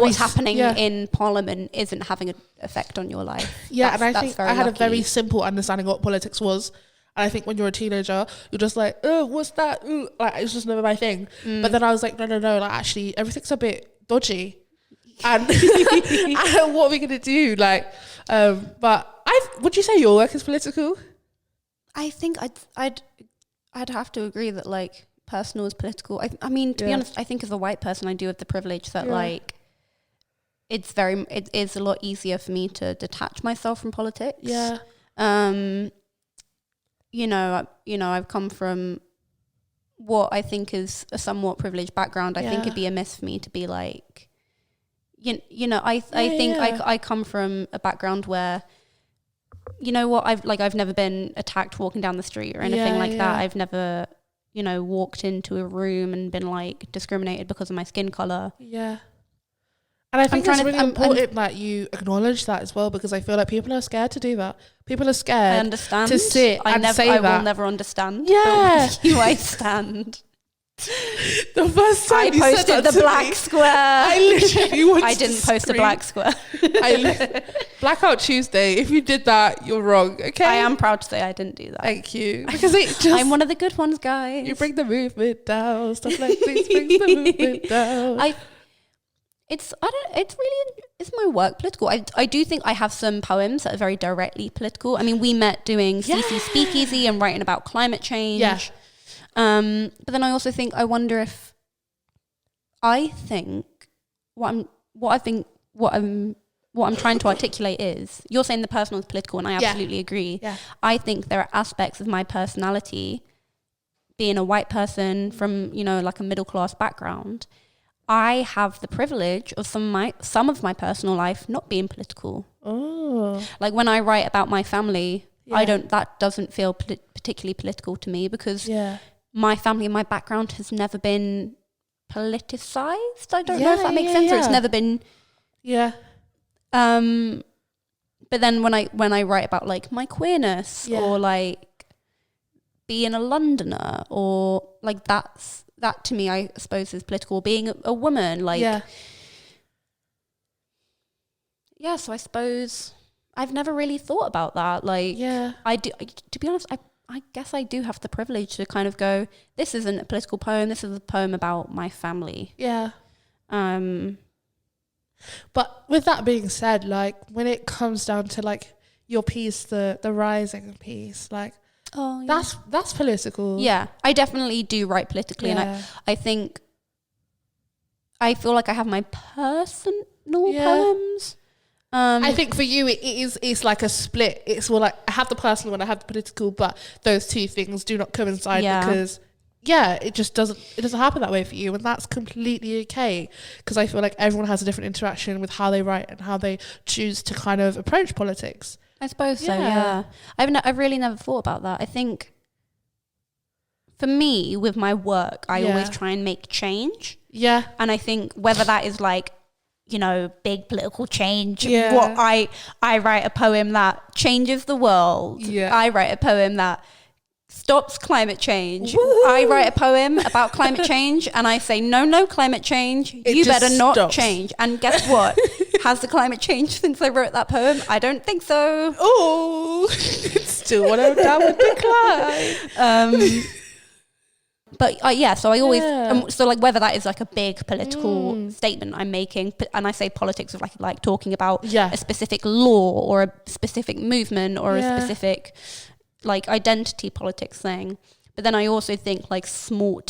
Speaker 1: what's happening in Parliament isn't having an effect on your life.
Speaker 2: And I think I had a very simple understanding of what politics was. And I think when you're a teenager, you're just like, oh, what's that? Ooh. Like, it's just never my thing. But then I was like, no, like, actually, everything's a bit dodgy. And, and what are we going to do? Like, but would you say your work is political?
Speaker 1: I think I'd have to agree that, like, personal is political. I mean, to be honest, I think as a white person, I do have the privilege that, like, it is a lot easier for me to detach myself from politics.
Speaker 2: Yeah.
Speaker 1: You know, I've come from what I think is a somewhat privileged background. I think it'd be amiss for me to be like, you know, I think I come from a background where, you know what, I've never been attacked walking down the street or anything like that. I've never, you know, walked into a room and been like discriminated because of my skin color.
Speaker 2: Yeah. And I think it's really important that you acknowledge that as well, because I feel like people are scared to do that. People are scared
Speaker 1: I understand.
Speaker 2: to sit and say that.
Speaker 1: I will never understand.
Speaker 2: Yeah.
Speaker 1: But you, I stand.
Speaker 2: The first time
Speaker 1: I posted the black square.
Speaker 2: I literally wanted
Speaker 1: I didn't post a black square.
Speaker 2: Blackout Tuesday. If you did that, you're wrong. Okay.
Speaker 1: I am proud to say I didn't do that.
Speaker 2: Thank you. Because
Speaker 1: I'm one of the good ones, guys.
Speaker 2: You bring the movement down. Stuff like this brings the movement down.
Speaker 1: It's my work political. I do think I have some poems that are very directly political. I mean, we met doing CC Speakeasy and writing about climate change.
Speaker 2: Yeah.
Speaker 1: But then I also think, I wonder if what I'm trying to articulate is, you're saying the personal is political, and I absolutely agree.
Speaker 2: Yeah.
Speaker 1: I think there are aspects of my personality, being a white person from, you know, like a middle class background, I have the privilege of some of my personal life not being political.
Speaker 2: Oh.
Speaker 1: Like when I write about my family, that doesn't feel particularly political to me, because my family and my background has never been politicized. I don't know if that makes sense, or it's never been.
Speaker 2: Yeah.
Speaker 1: But then when I write about like my queerness or like being a Londoner, or like that to me, I suppose, is political. Being a woman, like, so I suppose I've never really thought about that. Like, to be honest, I guess I do have the privilege to kind of go, this isn't a political poem, this is a poem about my family.
Speaker 2: Yeah. But with that being said, like, when it comes down to like your piece, the Rising piece, like, that's political.
Speaker 1: Yeah, I definitely do write politically, and I think I feel like I have my personal poems.
Speaker 2: I think for you it's like a split. It's more like I have the personal and I have the political, but those two things do not coincide because it just doesn't happen that way for you, and that's completely okay, because I feel like everyone has a different interaction with how they write and how they choose to kind of approach politics.
Speaker 1: I suppose so, yeah. I've really never thought about that. I think for me, with my work, I always try and make change.
Speaker 2: Yeah.
Speaker 1: And I think whether that is like, you know, big political change, what I write a poem that changes the world. Yeah. I write a poem that stops climate change. Woo! I write a poem about climate change and I say, no climate change, you better not change. And guess what? Has the climate changed since I wrote that poem? I don't think so.
Speaker 2: Oh, it's still on a downward decline.
Speaker 1: But so I always, so like whether that is like a big political statement I'm making, and I say politics of like talking about a specific law or a specific movement or a specific like identity politics thing. But then I also think like small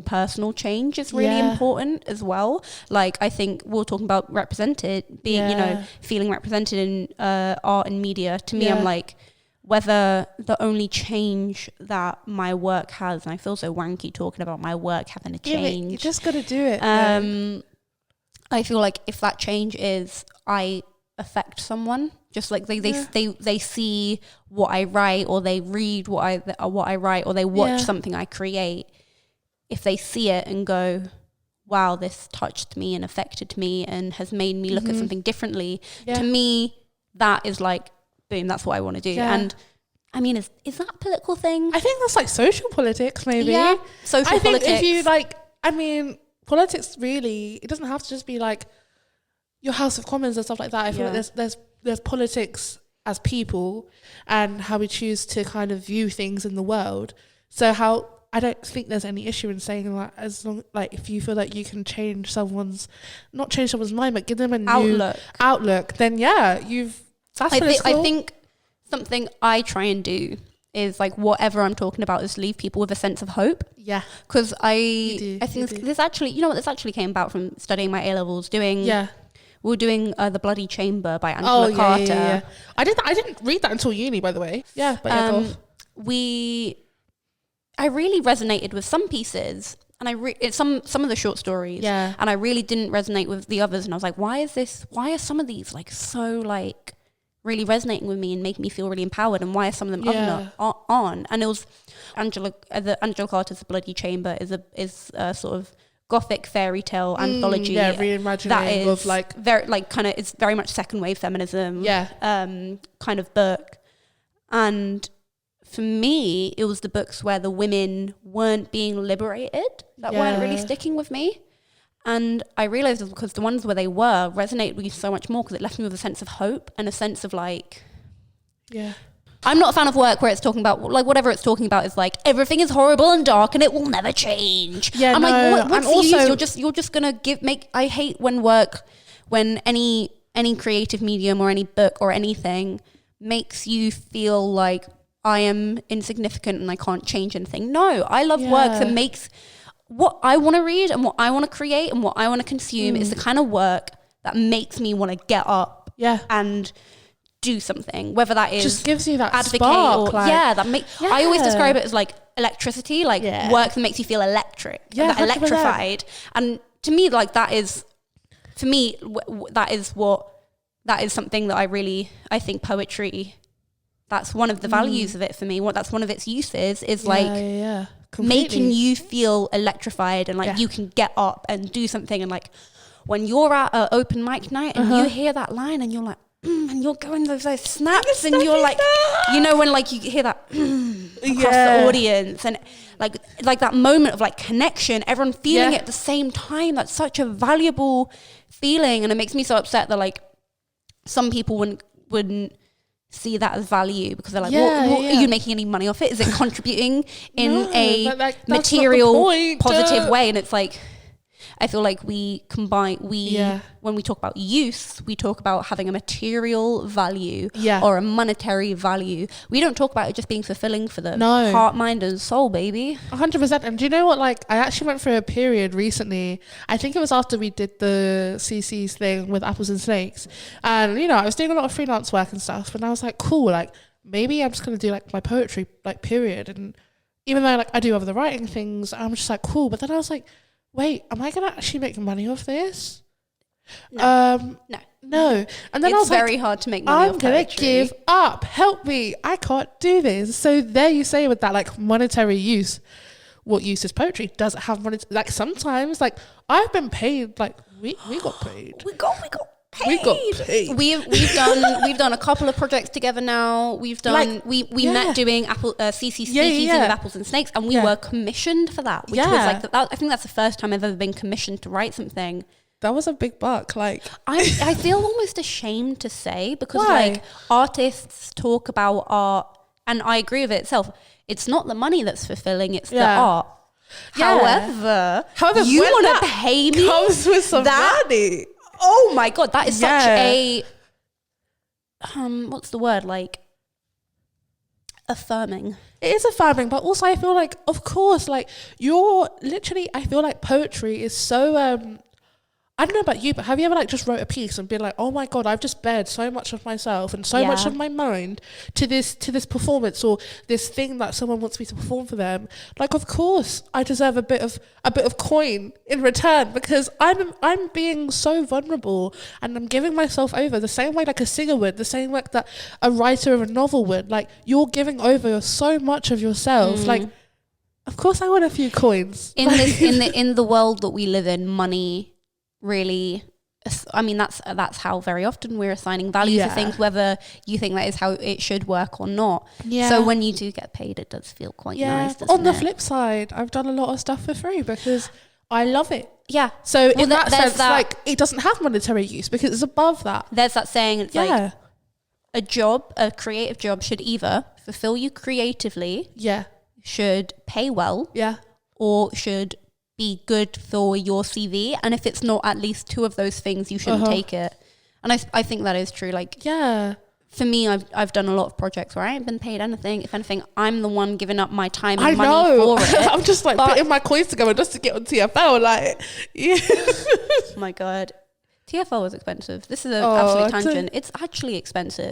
Speaker 1: personal change is really important as well. Like I think we're talking about represented, being, you know, feeling represented in art and media. To me, I'm like, whether the only change that my work has, and I feel so wanky talking about my work having a change.
Speaker 2: You just got to do it.
Speaker 1: I feel like if that change is I affect someone, just like they see what I write, or they read what I write, or they watch something I create. If they see it and go, wow, this touched me and affected me and has made me look at something differently, to me, that is like, boom, that's what I want to do. And I mean, is that a political thing?
Speaker 2: I think that's like social politics, maybe.
Speaker 1: Yeah, social politics.
Speaker 2: I think if you like, I mean, politics really, it doesn't have to just be like your House of Commons and stuff like that. I feel like there's politics as people and how we choose to kind of view things in the world. So how I don't think there's any issue in saying that, as long like if you feel like you can change someone's mind, but give them a new outlook, then yeah, I
Speaker 1: think something I try and do is like whatever I'm talking about is leave people with a sense of hope.
Speaker 2: Yeah.
Speaker 1: Because I think this actually, you know what, this actually came about from studying my A-levels, we were doing The Bloody Chamber by Angela Carter.
Speaker 2: Yeah. I didn't read that until uni, by the way. Yeah, but go off.
Speaker 1: I really resonated with some pieces, and some of the short stories.
Speaker 2: Yeah.
Speaker 1: And I really didn't resonate with the others, and I was like, why are some of these like so like really resonating with me and making me feel really empowered, and why are some of them on? And it was Angela Carter's The Bloody Chamber is a sort of gothic fairy tale anthology.
Speaker 2: Reimagining of like
Speaker 1: very like kind of, it's very much second wave feminism. Kind of book. And for me, it was the books where the women weren't being liberated that weren't really sticking with me. And I realized it was because the ones where they were resonated with me so much more, because it left me with a sense of hope and a sense of like...
Speaker 2: Yeah.
Speaker 1: I'm not a fan of work where it's talking about, like, whatever it's talking about is like, everything is horrible and dark and it will never change.
Speaker 2: Yeah,
Speaker 1: I'm like, what's
Speaker 2: and
Speaker 1: the use? You're just going to I hate when any creative medium or any book or anything makes you feel like I am insignificant and I can't change anything. No, I love work that makes what I want to read and what I want to create and what I want to consume is the kind of work that makes me want to get up and do something, whether that is
Speaker 2: just gives you that
Speaker 1: advocate
Speaker 2: spark,
Speaker 1: or I always describe it as like electricity, like work that makes you feel electrified. And to me, like that is something that I think poetry, that's one of the values of it for me. That's one of its uses is making you feel electrified and like you can get up and do something. And like when you're at an open mic night and you hear that line and you're like, and you're going those snaps and you're like, you know, when like you hear that across the audience and like that moment of like connection, everyone feeling it at the same time. That's such a valuable feeling, and it makes me so upset that like some people wouldn't see that as value, because they're like, what are you making any money off it? Is it contributing in a material positive way? And it's like, I feel like we combine, when we talk about use, we talk about having a material value or a monetary value. We don't talk about it just being fulfilling for the heart, mind and soul, baby.
Speaker 2: 100%. And do you know what, like I actually went through a period recently, I think it was after we did the CC's thing with Apples and Snakes, and you know, I was doing a lot of freelance work and stuff, and I was like, cool, like maybe I'm just going to do like my poetry, like period. And even though like I do other writing things, I'm just like, cool. But then I was like, wait, am I going to actually make money off this? No. And then I was
Speaker 1: very
Speaker 2: like,
Speaker 1: hard to make money off poetry.
Speaker 2: I'm going to give up. Help me. I can't do this. So there you say with that like monetary use, what use is poetry? Does it have money? Like sometimes, like I've been paid, like we got paid.
Speaker 1: We got paid.
Speaker 2: We got paid.
Speaker 1: We've done a couple of projects together now. We've done like, we met doing CC speakeasy with Apples and Snakes, and we were commissioned for that, which was like I think that's the first time I've ever been commissioned to write something.
Speaker 2: That was a big buck. Like
Speaker 1: I feel almost ashamed to say, because like artists talk about art, and I agree with it itself. It's not the money that's fulfilling; it's the art. However, you want to pay me
Speaker 2: comes with some money.
Speaker 1: Oh my God, that is such a what's the word, like affirming.
Speaker 2: It is affirming, but also I feel like, of course, like you're literally, I feel like poetry is so I don't know about you, but have you ever like just wrote a piece and been like, oh my God, I've just bared so much of myself and so much of my mind to this performance or this thing that someone wants me to perform for them. Like, of course, I deserve a bit of coin in return, because I'm being so vulnerable and I'm giving myself over the same way like a singer would, the same way that a writer of a novel would. Like, you're giving over so much of yourself. Like, of course, I want a few coins.
Speaker 1: In the world that we live in, money really, I mean, that's how very often we're assigning value to things, whether you think that is how it should work or not. So when you do get paid, it does feel quite nice, doesn't
Speaker 2: on the flip side, I've done a lot of stuff for free because I love it. So in that sense, like, it doesn't have monetary use because it's above that.
Speaker 1: There's that saying, it's like, a creative job should either fulfill you creatively, should pay well, or should be good for your CV. And if it's not at least two of those things, you shouldn't take it. And I think that is true. Like, for me, I've done a lot of projects where I ain't been paid anything. If anything, I'm the one giving up my time and money for it.
Speaker 2: I'm just like putting my coins together just to get on TFL. Like,
Speaker 1: oh my God. TFL is expensive. This is an absolute tangent. It's actually expensive.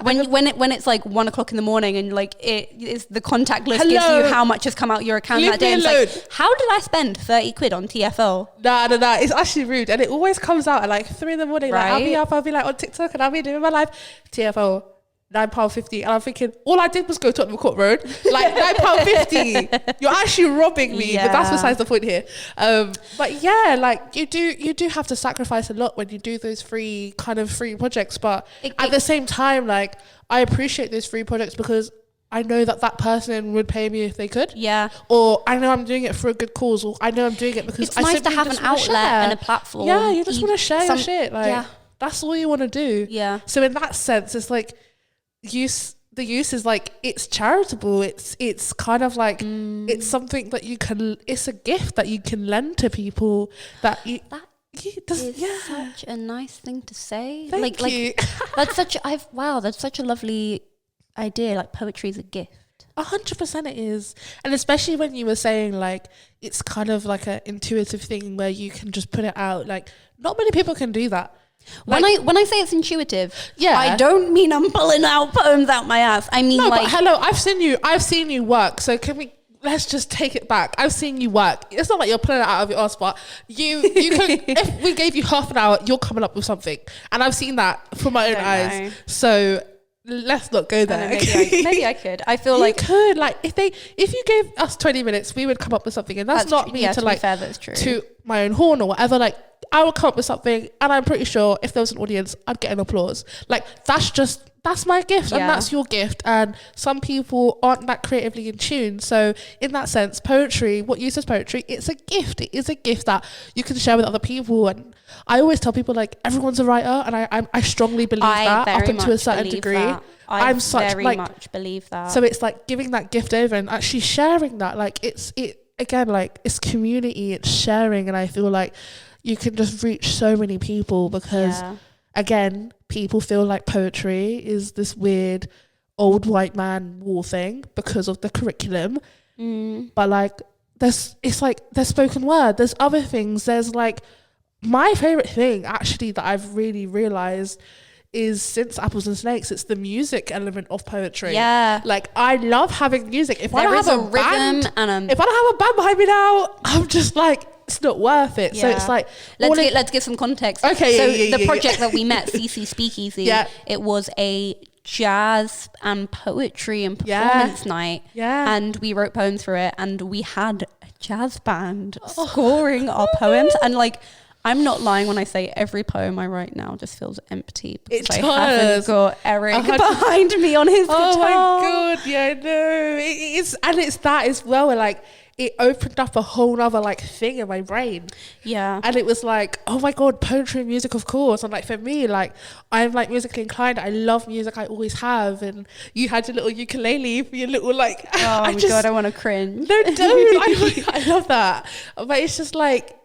Speaker 1: When it's like 1 o'clock in the morning and like it is the contact list gives you how much has come out your account that day. And it's like, how did I spend 30 quid on TFL?
Speaker 2: Nah. It's actually rude. And it always comes out at like 3 in the morning. Right? Like I'll be like on TikTok and I'll be doing my life. TFL. £9.50, and I'm thinking all I did was go to Tottenham Court Road, like £9.50. You're actually robbing me, but that's besides the point here. But yeah, like you do have to sacrifice a lot when you do those free projects. But at the same time, like I appreciate those free projects because I know that person would pay me if they could. Yeah. Or I know I'm doing it for a good cause, or I know I'm doing it because
Speaker 1: it's nice to have an outlet and a platform.
Speaker 2: Yeah, you just want to share your shit. Like that's all you want to do. Yeah. So in that sense, it's like the use is like it's charitable. It's kind of like it's something that you can. It's a gift that you can lend to people. That is
Speaker 1: such a nice thing to say.
Speaker 2: Thank you.
Speaker 1: That's such a lovely idea. Like poetry is a gift.
Speaker 2: 100% it is. And especially when you were saying like it's kind of like an intuitive thing where you can just put it out. Like not many people can do that.
Speaker 1: Like, when I say it's intuitive, I don't mean I'm pulling out poems out my ass. I mean,
Speaker 2: but hello, I've seen you work. So let's just take it back. I've seen you work. It's not like you're pulling it out of your ass, but you can. If we gave you half an hour, you're coming up with something, and I've seen that from my own eyes. So let's not go there.
Speaker 1: Maybe I could. I feel like
Speaker 2: you could. Like if you gave us 20 minutes, we would come up with something, and that's not me to like
Speaker 1: that's true.
Speaker 2: To my own horn or whatever. Like I would come up with something, and I'm pretty sure if there was an audience, I'd get an applause. Like that's my gift, and that's your gift. And some people aren't that creatively in tune. So in that sense, poetry, what uses poetry, it's a gift. It is a gift that you can share with other people. And I always tell people like everyone's a writer, and I strongly believe that up into a certain degree.
Speaker 1: I very much believe that.
Speaker 2: So it's like giving that gift over and actually sharing that. Like it's community, it's sharing, and I feel like you can just reach so many people because again, people feel like poetry is this weird old white man war thing because of the curriculum. But like there's spoken word, there's other things, there's like my favorite thing actually that I've really realized is since Apples and Snakes, it's the music element of poetry. Yeah. Like I love having music. If I don't have a band behind me now, I'm just like, it's not worth it. So it's like
Speaker 1: let's give some context.
Speaker 2: Okay.
Speaker 1: The project that we met, CC Speakeasy, it was a jazz and poetry and performance night. Yeah. And we wrote poems for it, and we had a jazz band scoring our poems. And like I'm not lying when I say every poem I write now just feels empty because I haven't got Eric behind me on his guitar.
Speaker 2: Oh my God, yeah, I know. It's that as well, where like it opened up a whole nother like thing in my brain. Yeah. And it was like, oh my God, poetry and music, of course. And like for me, like I'm like musically inclined. I love music, I always have. And you had your little ukulele for your little like
Speaker 1: oh my God, I want to cringe.
Speaker 2: No, don't. I love that. But it's just like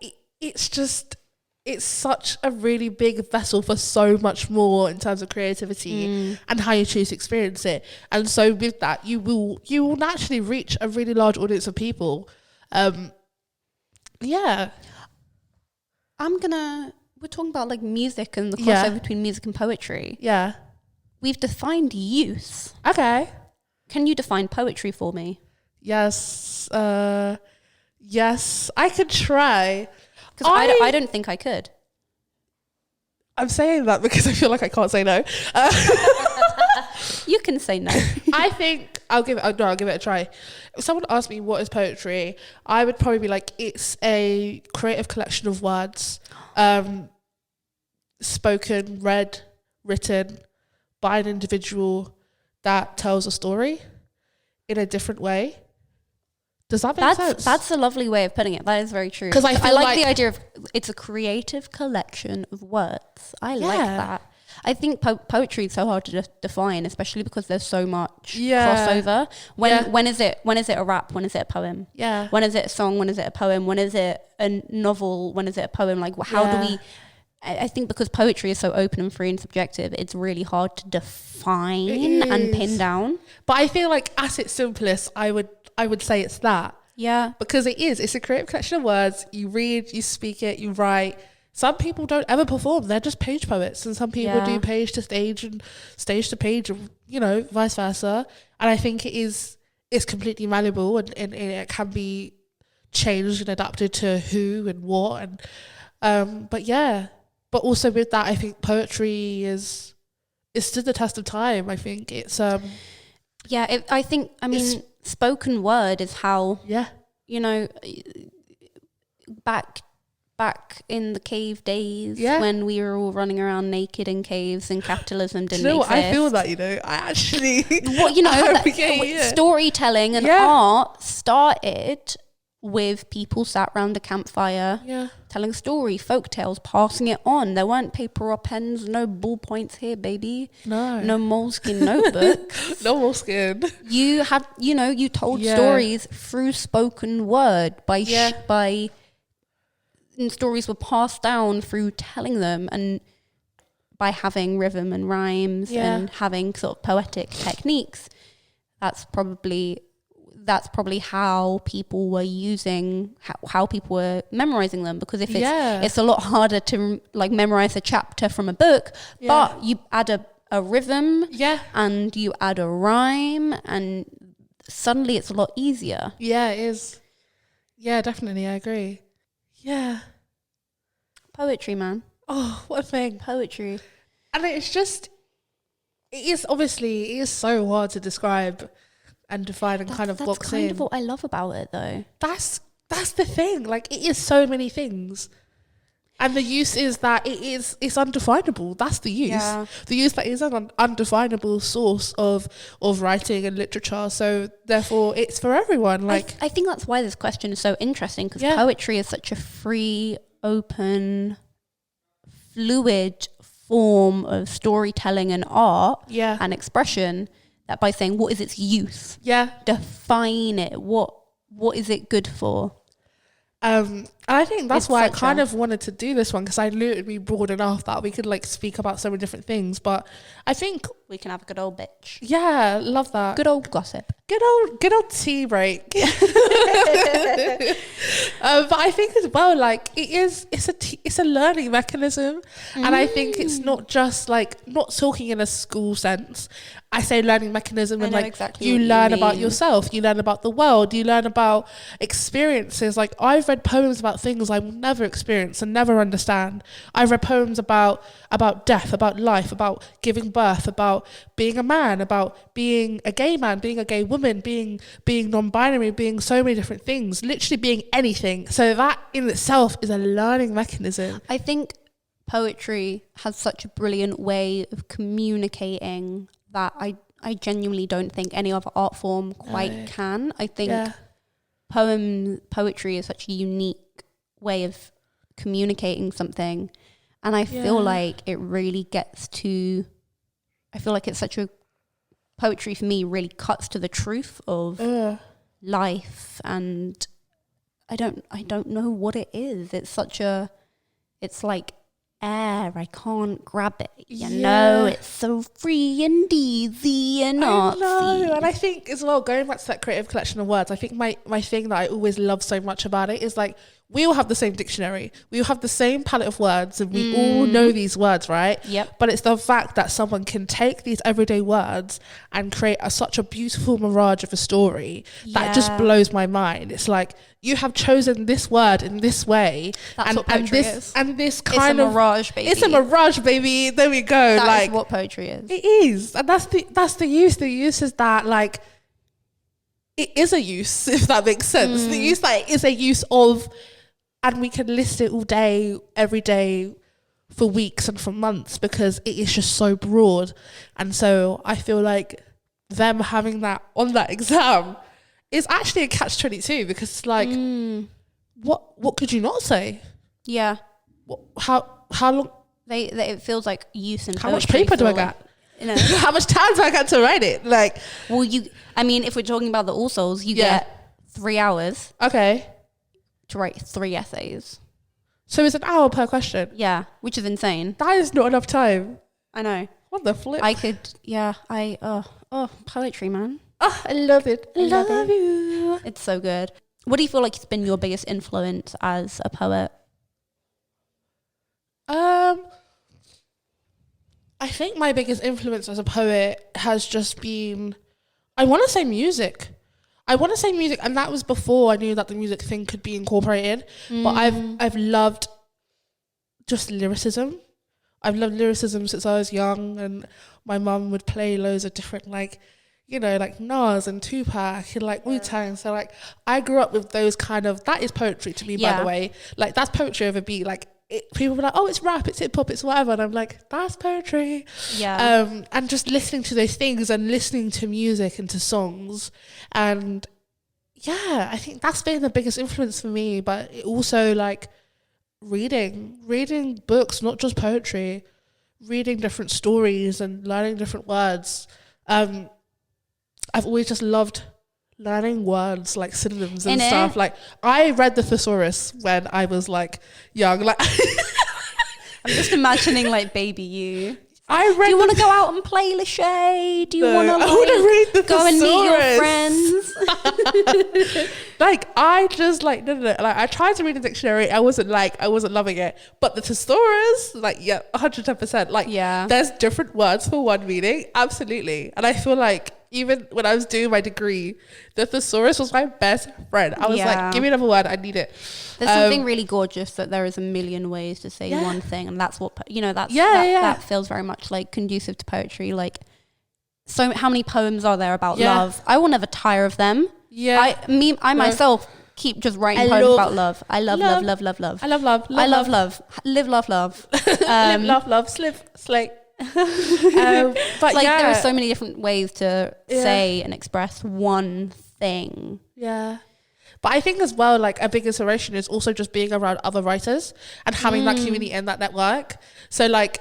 Speaker 2: it's such a really big vessel for so much more in terms of creativity and how you choose to experience it. And so with that, you will naturally reach a really large audience of people. Yeah.
Speaker 1: We're talking about like music and the crossover between music and poetry. Yeah. We've defined use.
Speaker 2: Okay.
Speaker 1: Can you define poetry for me?
Speaker 2: Yes. Yes, I could try.
Speaker 1: Because I don't think I could.
Speaker 2: I'm saying that because I feel like I can't say no.
Speaker 1: You can say no.
Speaker 2: I think I'll give it a try. If someone asked me what is poetry, I would probably be like, it's a creative collection of words, spoken, read, written by an individual that tells a story in a different way. Does that make sense?
Speaker 1: That's a lovely way of putting it. That is very true. Because I like the idea of it's a creative collection of words. I like that. I think poetry is so hard to define, especially because there's so much crossover. When is it a rap? When is it a poem?
Speaker 2: Yeah.
Speaker 1: When is it a song? When is it a poem? When is it a novel? When is it a poem? Like, how do we... I think because poetry is so open and free and subjective, it's really hard to define and pin down.
Speaker 2: But I feel like at its simplest, I would say it's that.
Speaker 1: Yeah.
Speaker 2: Because it's a creative collection of words. You read, you speak it, you write. Some people don't ever perform. They're just page poets. And some people do page to stage and stage to page, and, you know, vice versa. And I think it's completely malleable, and it can be changed and adapted to who and what. And but also with that, I think poetry is stood the test of time. I think it's
Speaker 1: spoken word is how you know, back in the cave days when we were all running around naked in caves and capitalism didn't exist.
Speaker 2: I feel that, you know, I actually
Speaker 1: storytelling and art started with people sat around a campfire telling story, folk tales, passing it on. There weren't paper or pens, no ballpoints here, baby. No moleskin notebooks.
Speaker 2: No moleskin.
Speaker 1: You had, you told stories through spoken word and stories were passed down through telling them, and by having rhythm and rhymes and having sort of poetic techniques. That's probably how people were how people were memorizing them, because if it's a lot harder to like memorize a chapter from a book, but you add a rhythm and you add a rhyme, and suddenly it's a lot easier.
Speaker 2: Yeah, it is. Yeah, definitely, I agree. Yeah.
Speaker 1: Poetry, man.
Speaker 2: Oh, what a thing.
Speaker 1: Poetry.
Speaker 2: And it is so hard to describe and define and kind of box in.
Speaker 1: That's kind of what I love about it, though.
Speaker 2: That's the thing. Like, it is so many things. And the use is that it's undefinable. That's the use. Yeah. The use that is an undefinable source of writing and literature. So therefore it's for everyone. Like,
Speaker 1: I think that's why this question is so interesting, because poetry is such a free, open, fluid form of storytelling and art and expression, that by saying what is its use, define it, what is it good for.
Speaker 2: And I think that's why I kind of wanted to do this one, because I knew it would be broad enough that we could like speak about so many different things. But I think
Speaker 1: we can have a good old bitch.
Speaker 2: Yeah, love that.
Speaker 1: Good old gossip.
Speaker 2: Good old tea break. But I think as well, like it's a learning mechanism, and I think it's not just like, not talking in a school sense. I say learning mechanism, and like exactly you learn about yourself, you learn about the world, you learn about experiences. Like, I've read poems about things I will never experience and never understand. I've read poems about death, about life, about giving birth, about being a man, about being a gay man, being a gay woman, being non-binary, being so many different things, literally being anything. So that in itself is a learning mechanism.
Speaker 1: I think poetry has such a brilliant way of communicating that I genuinely don't think any other art form quite can. I think poetry is such a unique way of communicating something, and I feel like it really gets to, I feel like it's such a, poetry for me really cuts to the truth of life, and I don't know what it is. It's like air. I can't grab it. You know, it's so free and easy and artsy.
Speaker 2: And I think as well, going back to that creative collection of words, I think my thing that I always love so much about it is like, we all have the same dictionary, we all have the same palette of words, and we all know these words, right?
Speaker 1: Yep.
Speaker 2: But it's the fact that someone can take these everyday words and create such a beautiful mirage of a story that just blows my mind. It's like, you have chosen this word in this way.
Speaker 1: That's what poetry is.
Speaker 2: And this kind of
Speaker 1: mirage, baby.
Speaker 2: It's a mirage, baby. There we go.
Speaker 1: That
Speaker 2: like,
Speaker 1: is what poetry is.
Speaker 2: It is. And that's the use. The use is that, like, it is a use, if that makes sense. The use that is a use of, and we can list it all day, every day, for weeks and for months, because it is just so broad. And so I feel like them having that on that exam is actually a catch-22, because it's like, what could you not say?
Speaker 1: Yeah.
Speaker 2: How long?
Speaker 1: it feels like use and
Speaker 2: how much paper do I got? You know, how much time do I got to write it? Like,
Speaker 1: well, if we're talking about the All Souls, you get 3 hours.
Speaker 2: Okay.
Speaker 1: To write 3 essays.
Speaker 2: So it's an hour per question.
Speaker 1: Yeah, which is insane.
Speaker 2: That is not enough time.
Speaker 1: I know.
Speaker 2: What the flip?
Speaker 1: Poetry, man.
Speaker 2: Oh, I love it. I love you.
Speaker 1: It's so good. What do you feel like has been your biggest influence as a poet?
Speaker 2: I think my biggest influence as a poet has just been, I want to say music. And that was before I knew that the music thing could be incorporated. But I've loved just lyricism. I've loved lyricism since I was young, and my mum would play loads of different, like, you know, like Nas and Tupac and like Wu-Tang. So like I grew up with those kind of, that is poetry to me, by the way. Like that's poetry over beat. Like people were like, oh, it's rap, it's hip hop, it's whatever. And I'm like, that's poetry. Yeah. And just listening to those things and listening to music and to songs. And yeah, I think that's been the biggest influence for me. But it also like reading books, not just poetry, reading different stories and learning different words. I've always just loved learning words like synonyms and stuff. Like I read the thesaurus when I was like young. Like
Speaker 1: I'm just imagining like baby you.
Speaker 2: Do
Speaker 1: you want to go out and play Lashay? Do you want to
Speaker 2: read the
Speaker 1: go and meet your friends?
Speaker 2: Like I just like no. Like I tried to read the dictionary. I wasn't loving it. But the thesaurus, like 110%. Like there's different words for one meaning. Absolutely. And I feel like even when I was doing my degree, the thesaurus was my best friend. I was like, give me another word, I need it.
Speaker 1: There's something really gorgeous that there is a million ways to say one thing, and that's what that feels very much like conducive to poetry. Like, so how many poems are there about love? I will never tire of them. I myself keep just writing poems about love. I love love. I love love.
Speaker 2: I love love.
Speaker 1: Live love.
Speaker 2: Live love. Slay.
Speaker 1: But like there are so many different ways to say and express one thing.
Speaker 2: Yeah. But I think as well, like a big inspiration is also just being around other writers and having that community and that network. So like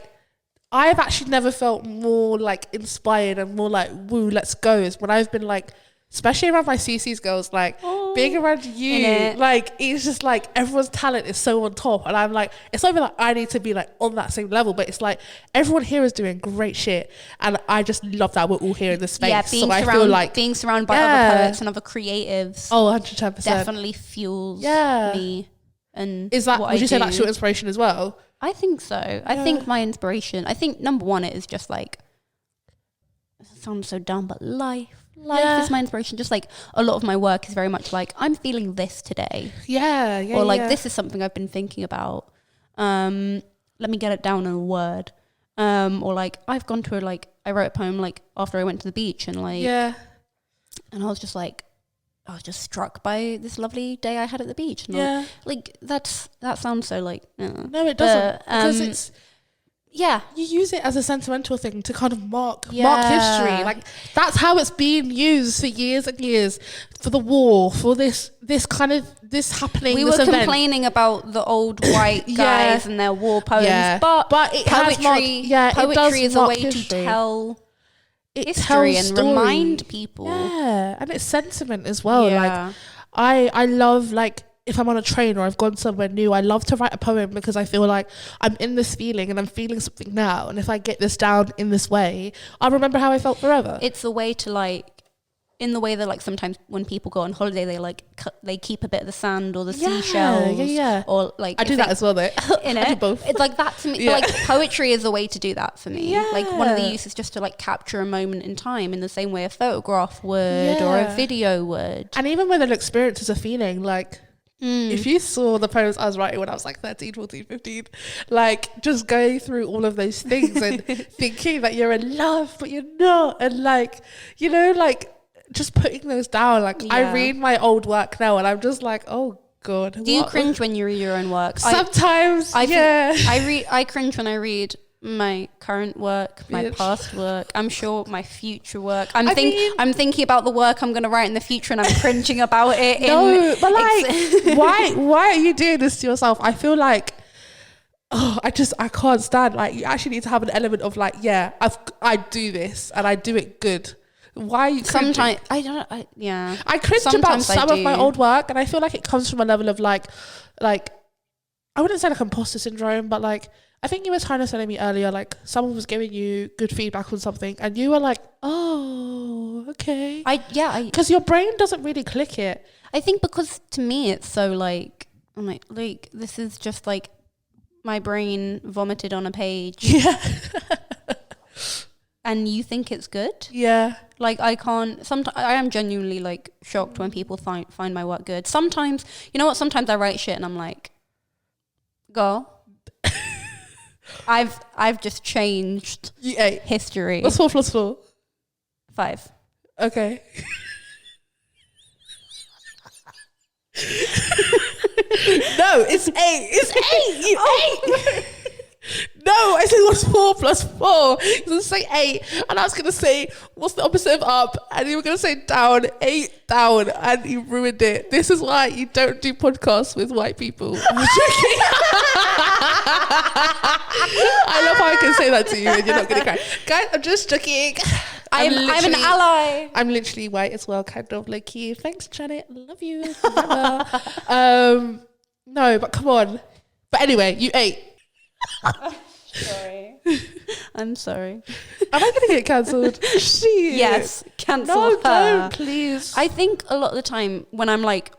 Speaker 2: I've actually never felt more like inspired and more like, woo, let's go, is when I've been like, especially around my CC's girls, like being around you, like it's just like everyone's talent is so on top, and I'm like, it's not even like I need to be like on that same level, but it's like everyone here is doing great shit, and I just love that we're all here in this space.
Speaker 1: Yeah, I feel like being surrounded by other poets and other creatives,
Speaker 2: 110%
Speaker 1: definitely fuels me. And
Speaker 2: is that? Would you say that's your inspiration as well?
Speaker 1: I think so. I think my inspiration. I think number one is just like, it sounds so dumb, but life is my inspiration. Just like a lot of my work is very much like, I'm feeling this today. Or like this is something I've been thinking about. Let me get it down in a word. Or like I've gone to I wrote a poem like after I went to the beach and like and I was just like, I was just struck by this lovely day I had at the beach. And like that sounds so like
Speaker 2: no, it doesn't, because it's you use it as a sentimental thing to kind of mark history. Like that's how it's being used for years and years, for the war, for this happening.
Speaker 1: We were complaining about the old white guys and their war poems, but it poetry is a way to tell history and remind people.
Speaker 2: Yeah, and it's sentiment as well. Yeah. Like I love, like, if I'm on a train or I've gone somewhere new, I love to write a poem because I feel like I'm in this feeling and I'm feeling something now. And if I get this down in this way, I'll remember how I felt forever.
Speaker 1: It's a way to like, in the way that like sometimes when people go on holiday, they like they keep a bit of the sand or the seashells. Or like
Speaker 2: I do that as well though.
Speaker 1: In
Speaker 2: I do both.
Speaker 1: It's like that to me. Like poetry is a way to do that for me. Like one of the uses is just to like capture a moment in time in the same way a photograph would or a video would.
Speaker 2: And even when an experience is a feeling, like if you saw the poems I was writing when I was like 13, 14, 15, like just going through all of those things and thinking that you're in love, but you're not. And like, you know, like just putting those down. Like I read my old work now and I'm just like, oh God.
Speaker 1: Do you cringe when you read your own work?
Speaker 2: Sometimes,
Speaker 1: I cringe when I read my current work, my past work, I'm sure my future work. I'm thinking about the work I'm going to write in the future and I'm cringing about it.
Speaker 2: No, but like, why are you doing this to yourself? I feel like I can't stand, like, you actually need to have an element of like, yeah, I do this and I do it good. Why are you cringing?
Speaker 1: Sometimes I cringe
Speaker 2: about
Speaker 1: Sometimes
Speaker 2: some of my old work, and I feel like it comes from a level of like I wouldn't say like imposter syndrome, but like I think you were kind of telling me earlier, like someone was giving you good feedback on something and you were like, oh, okay. Because your brain doesn't really click it.
Speaker 1: I think because to me it's so like, I'm like this is just like my brain vomited on a page.
Speaker 2: Yeah.
Speaker 1: And you think it's good?
Speaker 2: Yeah.
Speaker 1: Like I can't, sometimes I am genuinely like shocked when people find my work good. Sometimes, you know what, sometimes I write shit and I'm like, girl, I've just changed history.
Speaker 2: What's 4 plus 4?
Speaker 1: 5.
Speaker 2: Okay. No, it's 8. It's 8. You 8. No, I said what's 4 plus 4? You were going to say 8, and I was going to say what's the opposite of up, and you were going to say down. 8 down, and you ruined it. This is why you don't do podcasts with white people. I'm joking. I love how I can say that to you and you're not going to cry. Guys, I'm just joking.
Speaker 1: I'm an ally.
Speaker 2: I'm literally white as well, kind of like you. Thanks, Janet. Love you. No, but come on. But anyway, you 8.
Speaker 1: Sorry. I'm sorry.
Speaker 2: Am I going to get cancelled?
Speaker 1: Yes, cancel
Speaker 2: her.
Speaker 1: No,
Speaker 2: don't, please.
Speaker 1: I think a lot of the time when I'm like,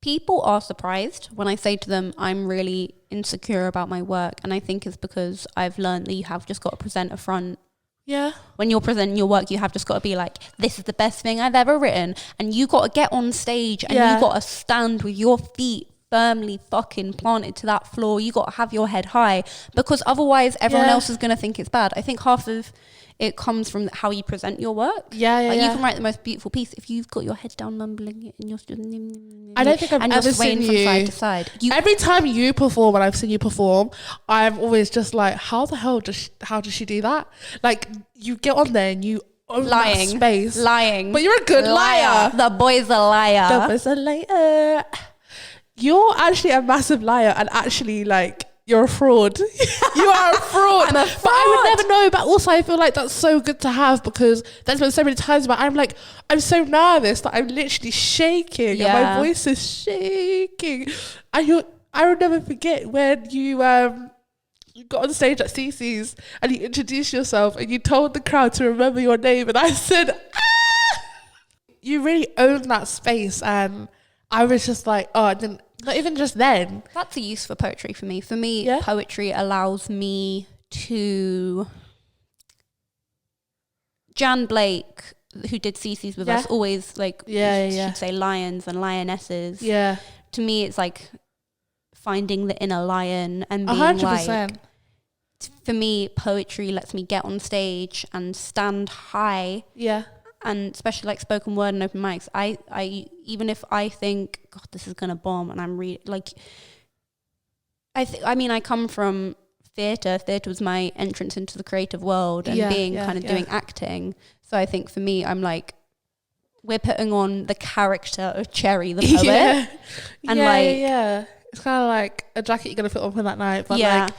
Speaker 1: people are surprised when I say to them, I'm really insecure about my work. And I think it's because I've learned that you have just got to present a front.
Speaker 2: Yeah.
Speaker 1: When you're presenting your work, you have just got to be like, this is the best thing I've ever written. And you got to get on stage and you got to stand with your feet firmly fucking planted to that floor. You got to have your head high, because otherwise everyone else is going to think it's bad. I think half of it comes from how you present your work. You can write the most beautiful piece if you've got your head down mumbling it and you're just,
Speaker 2: I don't think I've ever seen you
Speaker 1: from side to side.
Speaker 2: Every time you perform and I've seen you perform, I'm always just like, how the hell does she do that? Like, you get on there and you own that space.
Speaker 1: Lying.
Speaker 2: But you're a good liar.
Speaker 1: The boy's a liar.
Speaker 2: The boy's a liar. You're actually a massive liar, and actually, like, you're a fraud. You are a fraud.
Speaker 1: I'm a fraud.
Speaker 2: But I would never know. But also, I feel like that's so good to have, because there's been so many times where I'm like, I'm so nervous that I'm literally shaking, and my voice is shaking. And I would never forget when you got on stage at CC's and you introduced yourself and you told the crowd to remember your name, and I said, ah! You really own that space, and I was just like, oh, and not even just then.
Speaker 1: That's a use for poetry for me. For me, poetry allows me to... Jan Blake, who did CC's with us, always like, she'd say lions and lionesses.
Speaker 2: Yeah.
Speaker 1: To me, it's like finding the inner lion and being
Speaker 2: 100%.
Speaker 1: like... For me, poetry lets me get on stage and stand high. Yeah. And especially like spoken word and open mics, I even if I think, God, this is gonna bomb, and I'm really like, I come from theatre. Theatre was my entrance into the creative world and doing acting. So I think for me, I'm like, we're putting on the character of Cherry the poet, and
Speaker 2: it's kind of like a jacket you're gonna put on for that night, but like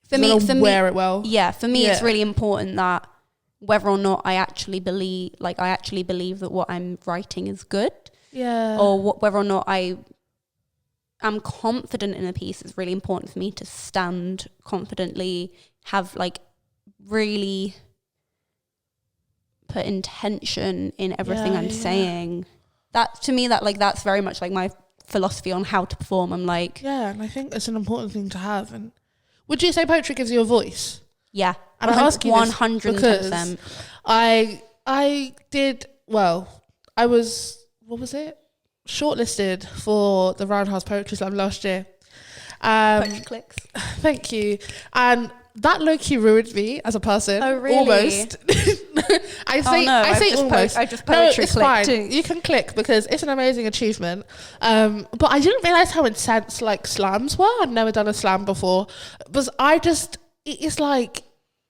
Speaker 1: for me,
Speaker 2: wear it well.
Speaker 1: Yeah, for me, it's really important that, whether or not I actually believe that what I'm writing is good, or whether or not I am confident in a piece, is really important for me to stand confidently, have like really put intention in everything I'm saying. That to me, that's very much like my philosophy on how to perform. I'm like,
Speaker 2: and I think it's an important thing to have. And would you say poetry gives you a voice?
Speaker 1: Yeah.
Speaker 2: And I ask you
Speaker 1: 110%.
Speaker 2: Because I did, well, I was, what was it? Shortlisted for the Roundhouse Poetry Slam last year.
Speaker 1: Poetry clicks.
Speaker 2: Thank you. And that low-key ruined me as a person.
Speaker 1: Oh, really?
Speaker 2: Almost. I say almost.
Speaker 1: I just poetry
Speaker 2: it's fine.
Speaker 1: too.
Speaker 2: You can click, because it's an amazing achievement. But I didn't realise how intense like slams were. I'd never done a slam before. But it's like,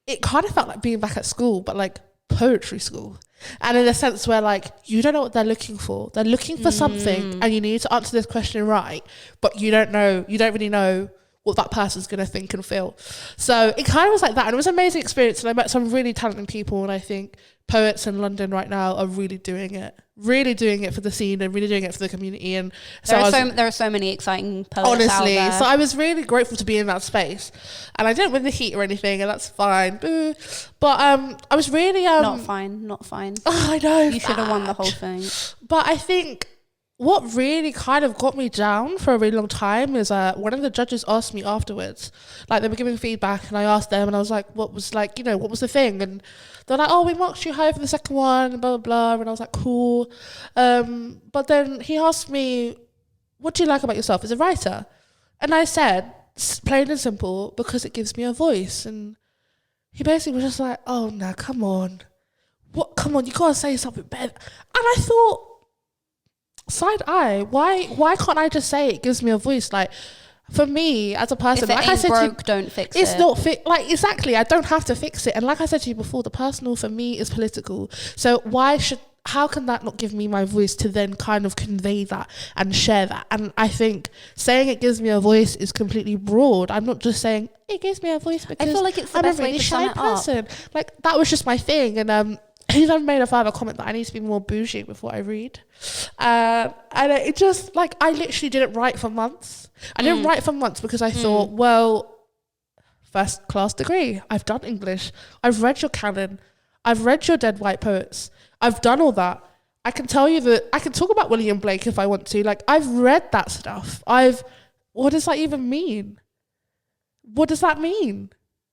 Speaker 2: it kind of felt like being back at school, but like poetry school. And in a sense where like, you don't know what they're looking for. They're looking for something, and you need to answer this question right, but you don't really know what that person's going to think and feel. So it kind of was like that. And it was an amazing experience. And I met some really talented people. And I think poets in London right now are really doing it for the scene and really doing it for the community. And so
Speaker 1: there are so many exciting poets
Speaker 2: honestly,
Speaker 1: out there.
Speaker 2: so I was really grateful to be in that space. And I didn't win the heat or anything, and that's fine. Boo. But I was really
Speaker 1: not fine.
Speaker 2: Oh, I know.
Speaker 1: You should have won the whole thing.
Speaker 2: But I think what really kind of got me down for a really long time is one of the judges asked me afterwards, like they were giving feedback, and I asked them, and I was like, what was the thing? And they're like, oh, we marked you high for the second one, and blah, blah, blah. And I was like, cool. But then he asked me, what do you like about yourself as a writer? And I said, plain and simple, because it gives me a voice. And he basically was just like, oh, no, come on. Come on, you gotta say something better. And I thought, side eye, why can't I just say it gives me a voice? Like, for me as a person,
Speaker 1: if it
Speaker 2: like
Speaker 1: ain't
Speaker 2: I said
Speaker 1: broke,
Speaker 2: to you,
Speaker 1: don't fix it.
Speaker 2: It's not like, exactly, I don't have to fix it. And like I said to you before, the personal for me is political. So how can that not give me my voice to then kind of convey that and share that? And I think saying it gives me a voice is completely broad. I'm not just saying it gives me a voice because
Speaker 1: I feel like it's the
Speaker 2: I'm
Speaker 1: best
Speaker 2: a really
Speaker 1: way to
Speaker 2: shy
Speaker 1: sum it
Speaker 2: person. Like, that was just my thing. And he's even made a further comment that I need to be more bougie with what I read. And it just, like, I literally didn't write for months. I didn't write for months because I thought, well, first class degree, I've done English, I've read your canon, I've read your dead white poets, I've done all that. I can tell you that I can talk about William Blake if I want to. Like, I've read that stuff. What does that even mean? What does that mean?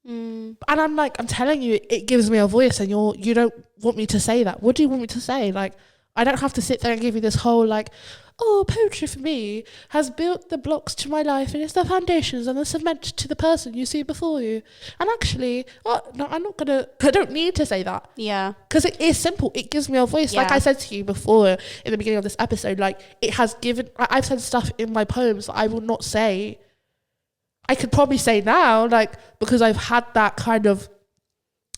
Speaker 2: And I'm like, I'm telling you, it gives me a voice, and you don't want me to say that. What do you want me to say? Like, I don't have to sit there and give you this whole, like, oh, poetry for me has built the blocks to my life, and it's the foundations and the cement to the person you see before you. And actually, no, I don't need to say that.
Speaker 1: Yeah.
Speaker 2: Because it is simple. It gives me a voice.
Speaker 1: Yeah.
Speaker 2: Like I said to you before in the beginning of this episode, like, I've said stuff in my poems that I will not say. I could probably say now, like, because I've had that kind of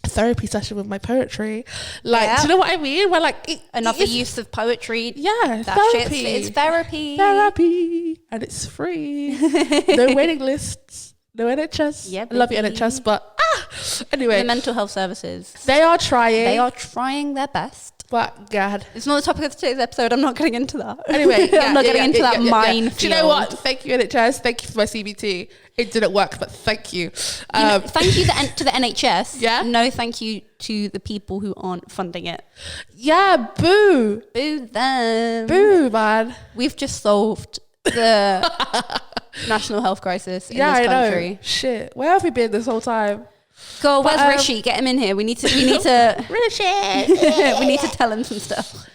Speaker 2: therapy session with my poetry. Like, do you know what I mean? Where, like,
Speaker 1: another use of poetry.
Speaker 2: Yeah,
Speaker 1: that
Speaker 2: therapy.
Speaker 1: It's therapy.
Speaker 2: Therapy. And it's free. No waiting lists. No NHS.
Speaker 1: Yeah,
Speaker 2: I love your NHS, but anyway.
Speaker 1: The mental health services.
Speaker 2: They are trying.
Speaker 1: They are trying their best.
Speaker 2: But God,
Speaker 1: it's not the topic of today's episode. I'm not getting into that.
Speaker 2: Anyway,
Speaker 1: I'm not getting into that minefield.
Speaker 2: Do you know what? Thank you, NHS. Thank you for my CBT. It didn't work, but thank you.
Speaker 1: Thank you to the NHS.
Speaker 2: Yeah.
Speaker 1: No, thank you to the people who aren't funding it.
Speaker 2: Yeah, boo.
Speaker 1: Boo them.
Speaker 2: Boo, man.
Speaker 1: We've just solved the national health crisis in this country.
Speaker 2: I know. Shit. Where have we been this whole time?
Speaker 1: Go, where's Rishi? Get him in here. We need to
Speaker 2: Rishi.
Speaker 1: we need to tell him some stuff.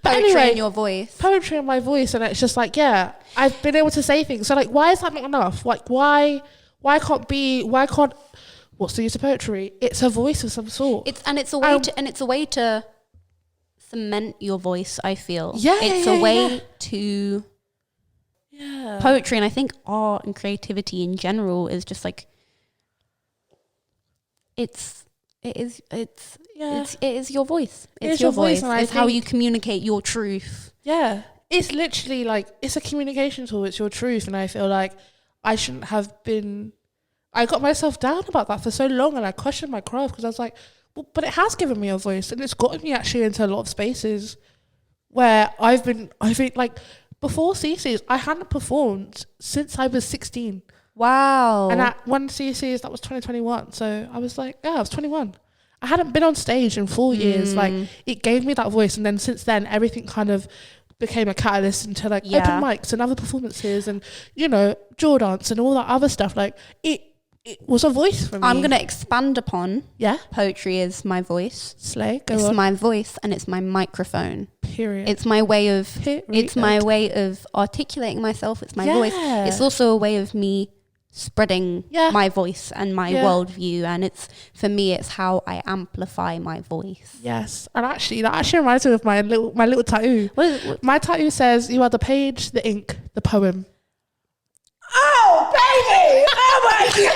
Speaker 2: But
Speaker 1: Poetry
Speaker 2: anyway,
Speaker 1: in your voice.
Speaker 2: Poetry in my voice, and it's just like, yeah, I've been able to say things. So, like, why is that not enough? Like, why can't what's the use of poetry? It's a voice of some sort.
Speaker 1: It's a way to cement your voice, I feel.
Speaker 2: Yeah.
Speaker 1: It's a way to
Speaker 2: Yeah.
Speaker 1: Poetry, and I think art and creativity in general is just like it is your voice. It's your voice. It's how you communicate your truth.
Speaker 2: Yeah. It's literally like, it's a communication tool. It's your truth. And I feel like I shouldn't have been, I got myself down about that for so long, and I questioned my craft because I was like, well, but it has given me a voice, and it's gotten me actually into a lot of spaces where I've been like, before CCs, I hadn't performed since I was 16.
Speaker 1: Wow.
Speaker 2: And at one CCs, that was 2021. So I was like, yeah, I was 21. I hadn't been on stage in 4 years. Like, it gave me that voice. And then since then, everything kind of became a catalyst into like open mics and other performances and, you know, jaw dance and all that other stuff. Like, it was a voice for me.
Speaker 1: I'm going to expand upon. Yeah. Poetry is my voice.
Speaker 2: Slay.
Speaker 1: It's my voice, and it's my microphone.
Speaker 2: Period.
Speaker 1: It's my way of articulating myself. It's my voice. It's also a way of me spreading my voice and my worldview, and for me it's how I amplify my voice.
Speaker 2: Yes. And actually that reminds me of my little tattoo. What? My tattoo says, "You are the page, the ink, the poem." Oh baby! Oh my god!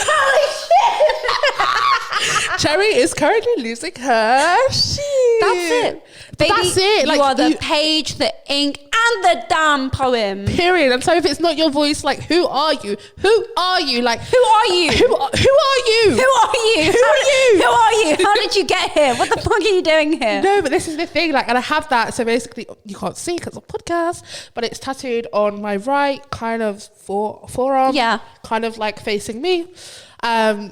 Speaker 2: Holy shit! Cherry is currently losing her shit.
Speaker 1: That's it. Baby,
Speaker 2: that's it.
Speaker 1: You are the page, the ink, and the damn poem.
Speaker 2: Period. And so if it's not your voice, like, who are you? Who are you? Like,
Speaker 1: Who are you?
Speaker 2: Who are you?
Speaker 1: Who are you?
Speaker 2: Who are you?
Speaker 1: Who are you? How did you get here? What the fuck are you doing here?
Speaker 2: No, but this is the thing. Like, and I have that. So basically, you can't see because it's a podcast, but it's tattooed on my right kind of forearm.
Speaker 1: Yeah.
Speaker 2: Kind of like facing me.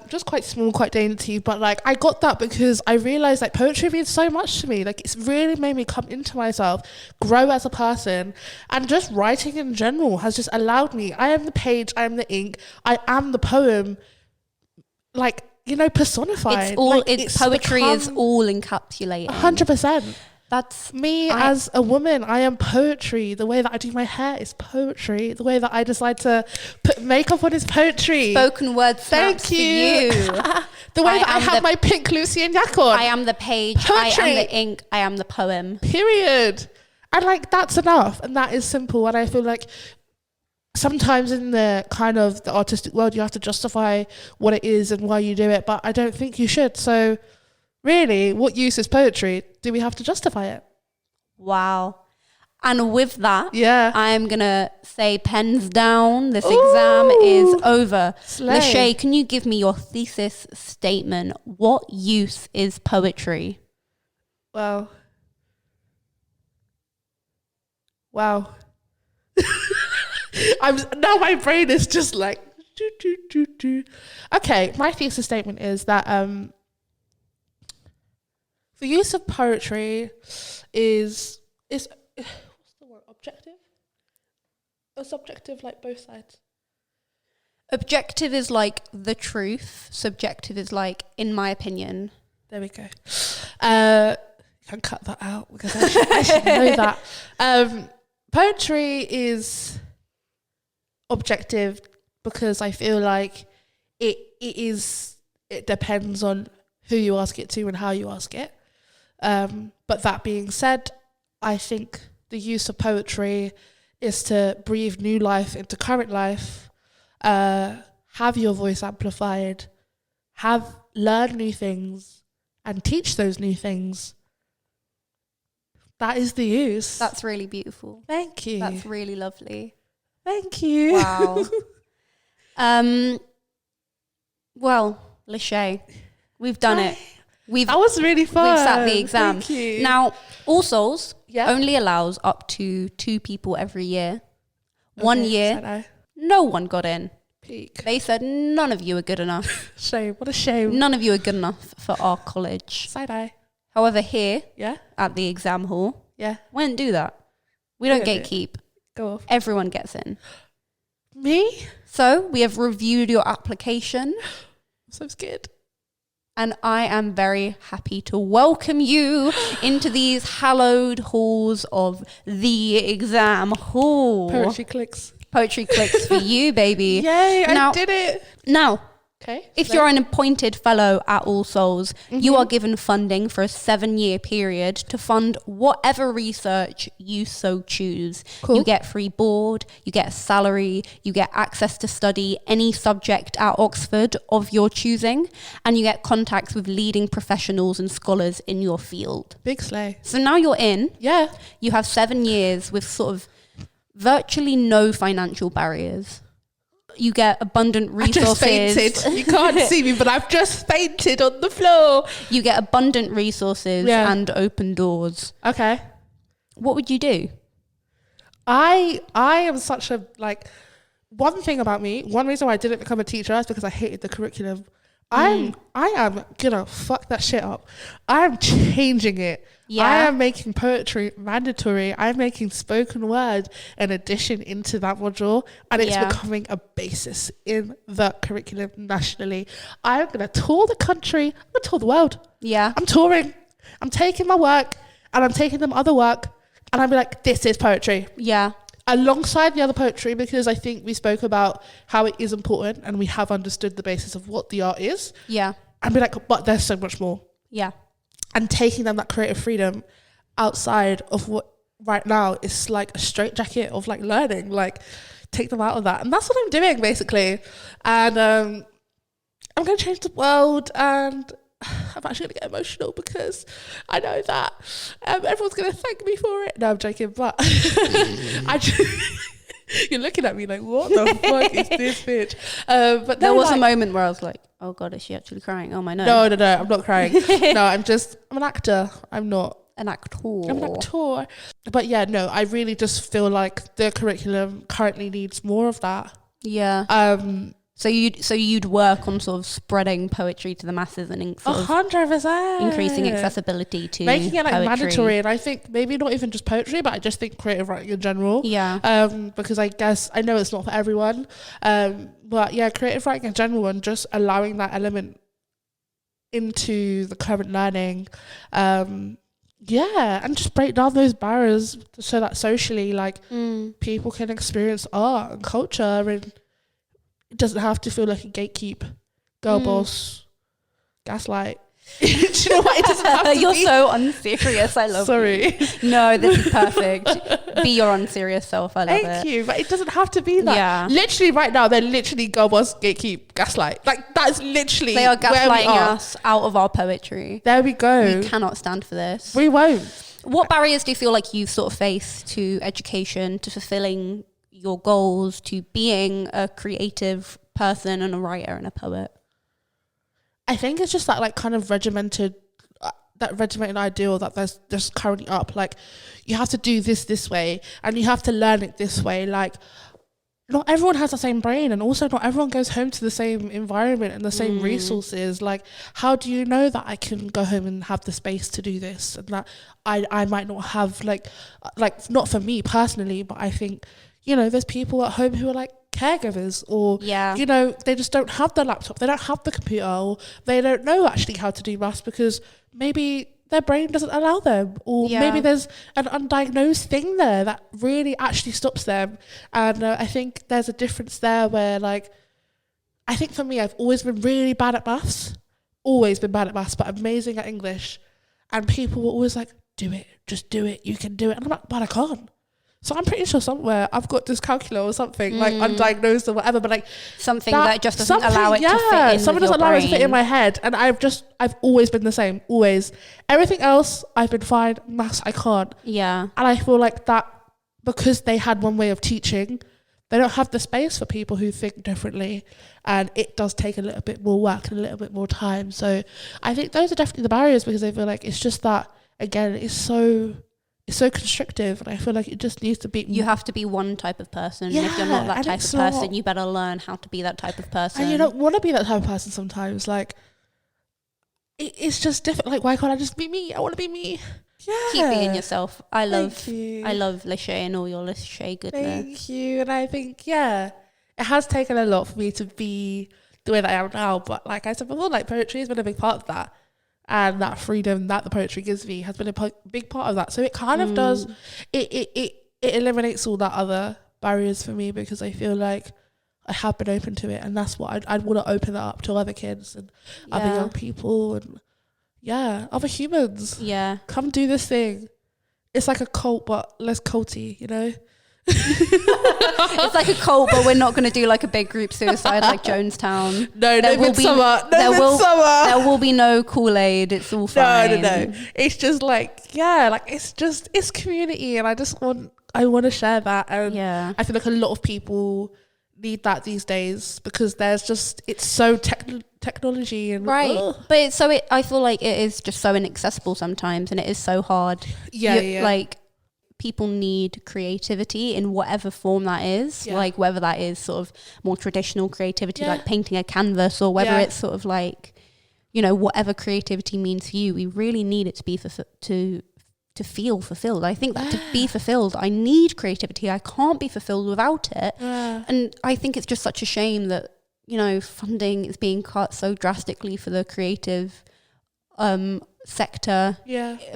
Speaker 2: Just quite small, quite dainty, but like I got that because I realized like poetry means so much to me. Like it's really made me come into myself, grow as a person, and just writing in general has just allowed me. I am the page, I am the ink, I am the poem, like, you know, personified.
Speaker 1: It's all,
Speaker 2: like,
Speaker 1: it's poetry is all encapsulated.
Speaker 2: 100%.
Speaker 1: That's
Speaker 2: me as a woman. I am poetry. The way that I do my hair is poetry. The way that I decide to put makeup on is poetry.
Speaker 1: Spoken word snaps.
Speaker 2: Thank you.
Speaker 1: For you.
Speaker 2: The way that I have my pink Lucian yak on.
Speaker 1: I am the page.
Speaker 2: Poetry.
Speaker 1: I am the ink. I am the poem.
Speaker 2: Period. And like that's enough. And that is simple. And I feel like sometimes in the kind of the artistic world, you have to justify what it is and why you do it. But I don't think you should. So really, what use is poetry? Do we have to justify it?
Speaker 1: Wow. And with that,
Speaker 2: yeah,
Speaker 1: I'm going to say pens down. This exam is over.
Speaker 2: Slay.
Speaker 1: Lashay, can you give me your thesis statement? What use is poetry?
Speaker 2: Wow. Now my brain is just like Okay, my thesis statement is that the use of poetry is what's the word? Objective? Or subjective, like both sides?
Speaker 1: Objective is like the truth. Subjective is like, in my opinion.
Speaker 2: There we go. You can cut that out because I should know that. Poetry is objective because I feel like it depends on who you ask it to and how you ask it. But that being said, I think the use of poetry is to breathe new life into current life, have your voice amplified, learn new things and teach those new things. That is the use.
Speaker 1: That's really beautiful.
Speaker 2: Thank you.
Speaker 1: That's really lovely.
Speaker 2: Thank you.
Speaker 1: Wow. Well, Lashay, we've done it.
Speaker 2: That was really fun.
Speaker 1: We've sat the exam.
Speaker 2: Thank you.
Speaker 1: Now, All Souls
Speaker 2: Yeah.
Speaker 1: only allows up to 2 people every year. One
Speaker 2: Okay,
Speaker 1: year,
Speaker 2: side-eye.
Speaker 1: no one got in.
Speaker 2: Peak.
Speaker 1: They said none of you are good enough.
Speaker 2: Shame. What a shame.
Speaker 1: None of you are good enough for our college.
Speaker 2: Side-eye.
Speaker 1: However, here
Speaker 2: Yeah.
Speaker 1: at the exam hall,
Speaker 2: Yeah.
Speaker 1: we don't do that. We don't
Speaker 2: don't do it.
Speaker 1: gatekeep.
Speaker 2: Go off.
Speaker 1: Everyone gets in.
Speaker 2: Me?
Speaker 1: So we have reviewed your application.
Speaker 2: I'm so scared.
Speaker 1: And I am very happy to welcome you into these hallowed halls of the exam hall.
Speaker 2: Poetry clicks.
Speaker 1: Poetry clicks for you, baby.
Speaker 2: Yay,
Speaker 1: Now-
Speaker 2: I did it.
Speaker 1: Now,
Speaker 2: Okay.
Speaker 1: if you're an appointed fellow at All Souls, you are given funding for a 7-year period to fund whatever research you so choose.
Speaker 2: Cool.
Speaker 1: You get free board, you get a salary, you get access to study any subject at Oxford of your choosing, and you get contacts with leading professionals and scholars in your field.
Speaker 2: Big slay.
Speaker 1: So now you're in,
Speaker 2: Yeah.
Speaker 1: you have 7 years with sort of virtually no financial barriers. You get abundant
Speaker 2: I just
Speaker 1: resources.
Speaker 2: fainted. You can't see me, but I've just fainted on the floor.
Speaker 1: You get abundant resources
Speaker 2: Yeah.
Speaker 1: and open doors.
Speaker 2: Okay.
Speaker 1: What would you do?
Speaker 2: I am such a, like, one thing about me, one reason why I didn't become a teacher is because I hated the curriculum. I am gonna fuck that shit up. I am changing it.
Speaker 1: Yeah.
Speaker 2: I am making poetry mandatory. I'm making spoken word an addition into that module, and it's
Speaker 1: Yeah.
Speaker 2: becoming a basis in the curriculum nationally. I'm gonna tour the country. I'm gonna tour the world.
Speaker 1: Yeah.
Speaker 2: I'm touring. I'm taking my work and I'm taking them other work, and I'm like, this is poetry.
Speaker 1: Yeah.
Speaker 2: Alongside the other poetry, because I think we spoke about how it is important and we have understood the basis of what the art is,
Speaker 1: Yeah.
Speaker 2: and be like, but there's so much more.
Speaker 1: Yeah.
Speaker 2: And taking them that creative freedom outside of what right now is like a straitjacket of like learning, like take them out of that. And that's what I'm doing basically. And I'm going to change the world, and I'm actually gonna get emotional because I know that everyone's gonna thank me for it. No, I'm joking, but you're looking at me like, what the fuck is this bitch? But
Speaker 1: there was a moment where I was like, oh God, is she actually crying? Oh my no.
Speaker 2: No, I'm not crying. No, I'm an actor. I'm not.
Speaker 1: I'm an actor.
Speaker 2: But yeah, no, I really just feel like the curriculum currently needs more of that.
Speaker 1: Yeah. So you'd work on sort of spreading poetry to the masses and
Speaker 2: 100%
Speaker 1: increasing accessibility to
Speaker 2: making it like
Speaker 1: poetry.
Speaker 2: mandatory. And I think maybe not even just poetry, but I just think creative writing in general.
Speaker 1: Yeah.
Speaker 2: Because I guess I know it's not for everyone. But yeah, creative writing in general and just allowing that element into the current learning. Yeah, and just break down those barriers so that socially, like, people can experience art and culture, and it doesn't have to feel like a gatekeep, girl boss, gaslight. Do you know what? It doesn't have to
Speaker 1: You're
Speaker 2: be.
Speaker 1: so unserious. I love
Speaker 2: Sorry.
Speaker 1: you. No, this is perfect. Be your unserious self. I love it.
Speaker 2: Thank you. But it doesn't have to be that.
Speaker 1: Yeah.
Speaker 2: Literally right now, they're literally girl boss, gatekeep, gaslight. Like, that's literally
Speaker 1: They are
Speaker 2: where we
Speaker 1: gaslighting
Speaker 2: are.
Speaker 1: us out of our poetry.
Speaker 2: There we go.
Speaker 1: We cannot stand for this.
Speaker 2: We won't.
Speaker 1: What barriers do you feel like you've sort of faced to education, to fulfilling your goals, to being a creative person and a writer and a poet?
Speaker 2: I think it's just that like kind of regimented ideal that there's just currently up. Like, you have to do this way and you have to learn it this way. Like, not everyone has the same brain, and also not everyone goes home to the same environment and the same resources. Like, how do you know that I can go home and have the space to do this, and that I might not have like not for me personally, but I think, you know, there's people at home who are like caregivers, or you know, they just don't have the laptop, they don't have the computer, or they don't know actually how to do maths because maybe their brain doesn't allow them, or maybe there's an undiagnosed thing there that really actually stops them. And I think there's a difference there where, like, I think for me, I've always been really bad at maths, but amazing at English, and people were always like, do it, just do it, you can do it. And I'm like, but I can't. So I'm pretty sure somewhere I've got dyscalculia or something, like undiagnosed or whatever, but like
Speaker 1: something that just doesn't allow it to fit in.
Speaker 2: Something doesn't allow it to fit in my head. And I've always been the same, always. Everything else, I've been fine. Maths, I can't.
Speaker 1: Yeah.
Speaker 2: And I feel like that, because they had one way of teaching, they don't have the space for people who think differently. And it does take a little bit more work and a little bit more time. So I think those are definitely the barriers, because I feel like it's just that, again, it's so constrictive, and I feel like it just needs to be.
Speaker 1: You have to be one type of person. Yeah, if you're not that type of person, you better learn how to be that type of person.
Speaker 2: And you don't want to be that type of person sometimes. Like, it's just different. Like, why can't I just be me? I want to be me. Yeah.
Speaker 1: Keep being yourself. I love Lashay and all your Lashay goodness.
Speaker 2: Thank you. And I think, it has taken a lot for me to be the way that I am now. But like I said before, like, poetry has been a big part of that. And that freedom that the poetry gives me has been a big part of that. So it kind of does, it eliminates all that other barriers for me, because I feel like I have been open to it. And that's what I'd want to open that up to other kids and other young people and other humans.
Speaker 1: Yeah.
Speaker 2: Come do this thing. It's like a cult, but less culty, you know?
Speaker 1: It's like a cult, but we're not going to do like a big group suicide like Jonestown.
Speaker 2: No Midsummer.
Speaker 1: There will be no Kool-Aid. It's all fine.
Speaker 2: No. It's just like, it's community, and I want to share that. And I feel like a lot of people need that these days, because it's so technology and
Speaker 1: right. But I feel like it is just so inaccessible sometimes, and it is so hard. Like, people need creativity in whatever form that is, like whether that is sort of more traditional creativity, like painting a canvas, or whether it's sort of like, you know, whatever creativity means for you. We really need it to be to feel fulfilled. I think that to be fulfilled, I need creativity. I can't be fulfilled without it. And I think it's just such a shame that, you know, funding is being cut so drastically for the creative sector,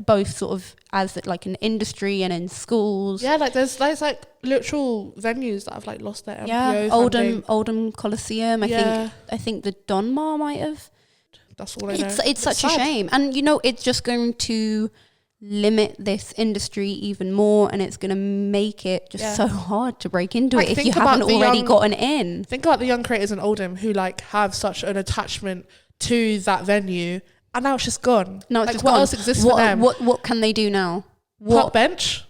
Speaker 1: both sort of as like an industry and in schools. Like
Speaker 2: there's like literal venues that have like lost their MPO
Speaker 1: Oldham Coliseum. I think the Donmar might have.
Speaker 2: That's all I know.
Speaker 1: It's such a shame, and you know, it's just going to limit this industry even more, and it's going to make it just so hard to break into it if you haven't already gotten in.
Speaker 2: Think about the young creators in Oldham who like have such an attachment to that venue, and now it's just gone.
Speaker 1: No, it's
Speaker 2: like
Speaker 1: just
Speaker 2: what
Speaker 1: gone.
Speaker 2: else exists for them?
Speaker 1: What can they do now?
Speaker 2: Park bench,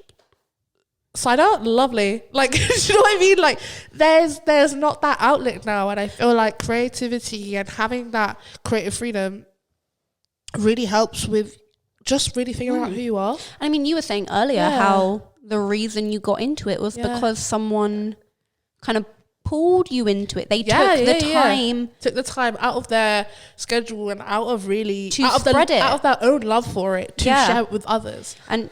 Speaker 2: cider, lovely. Like, do you know what I mean? Like, there's not that outlet now, and I feel like creativity and having that creative freedom really helps with just really figuring out who you are.
Speaker 1: I mean, you were saying earlier how the reason you got into it was because someone kind of pulled you into it. They took the time
Speaker 2: out of their schedule and out of really
Speaker 1: to spread it,
Speaker 2: out of their own love for it, to share it with others.
Speaker 1: And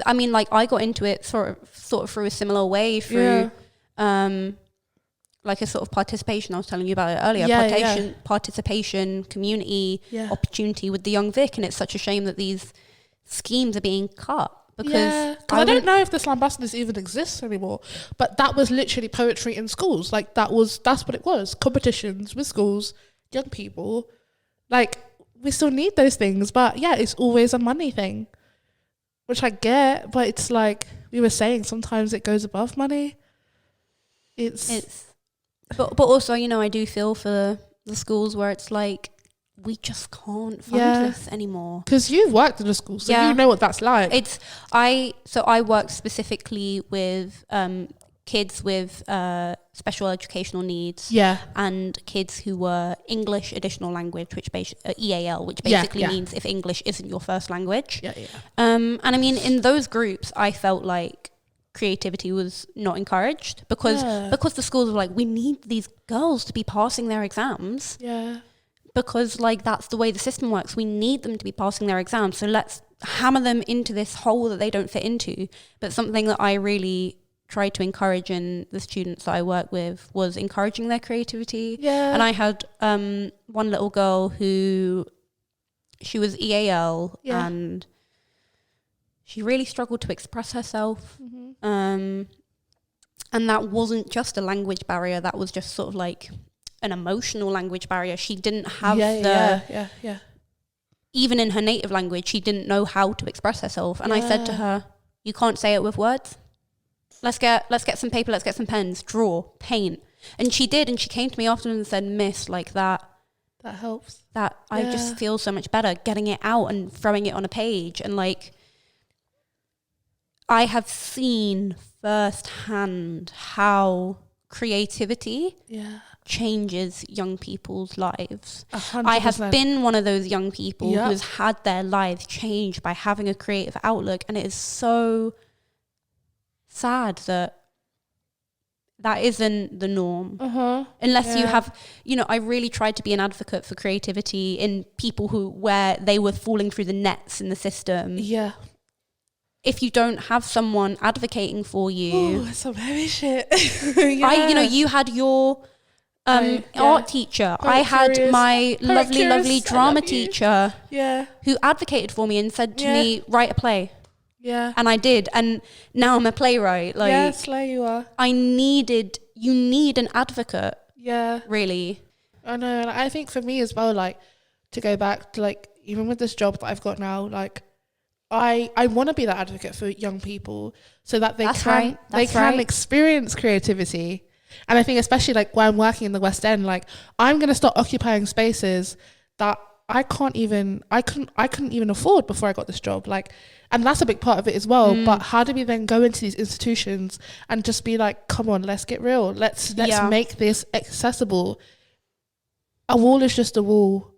Speaker 1: I mean, like, I got into it sort of through a similar way, through like a sort of participation. I was telling you about it earlier. Participation, community, opportunity with the Young Vic, and it's such a shame that these schemes are being cut. Because
Speaker 2: I don't know if the Slambassadors even exist anymore, but that was literally poetry in schools. Like, that's what it was. Competitions with schools, young people. Like, we still need those things, but it's always a money thing, which I get, but it's like we were saying, sometimes it goes above money.
Speaker 1: But also, you know, I do feel for the schools where it's like, we just can't fund this anymore. Because
Speaker 2: you've worked in a school, so you know what that's like.
Speaker 1: I work specifically with kids with special educational needs, and kids who were English additional language, which EAL, which basically means if English isn't your first language. And I mean, in those groups, I felt like creativity was not encouraged because the schools were like, we need these girls to be passing their exams. Because, like, that's the way the system works. We need them to be passing their exams. So let's hammer them into this hole that they don't fit into. But something that I really tried to encourage in the students that I work with was encouraging their creativity. And I had one little girl who, she was EAL and she really struggled to express herself. And that wasn't just a language barrier. That was just sort of like an emotional language barrier. She didn't have even in her native language, she didn't know how to express herself. And I said to her, you can't say it with words. Let's get some paper, let's get some pens, draw, paint. And she did, and she came to me afterwards and said, Miss, like that
Speaker 2: helps.
Speaker 1: That I just feel so much better getting it out and throwing it on a page. And like, I have seen firsthand how creativity changes young people's lives.
Speaker 2: 100%.
Speaker 1: I have been one of those young people who has had their lives changed by having a creative outlook, and it is so sad that isn't the norm. Unless you have, you know, I really tried to be an advocate for creativity in people where they were falling through the nets in the system. If you don't have someone advocating for you,
Speaker 2: some heavy shit.
Speaker 1: You had your art teacher. I had my lovely drama teacher who advocated for me and said to me, write a play. And I did. And now I'm a playwright. Like,
Speaker 2: slay you are.
Speaker 1: You need an advocate. Really.
Speaker 2: I know. And I think for me as well, like, to go back to, like, even with this job that I've got now, like, I want to be that advocate for young people so that they can experience creativity. And I think especially like when I'm working in the West End, like, I'm going to start occupying spaces that I couldn't even afford before I got this job. Like, and that's a big part of it as well. But how do we then go into these institutions and just be like, come on, let's get real. Let's make this accessible. A wall is just a wall.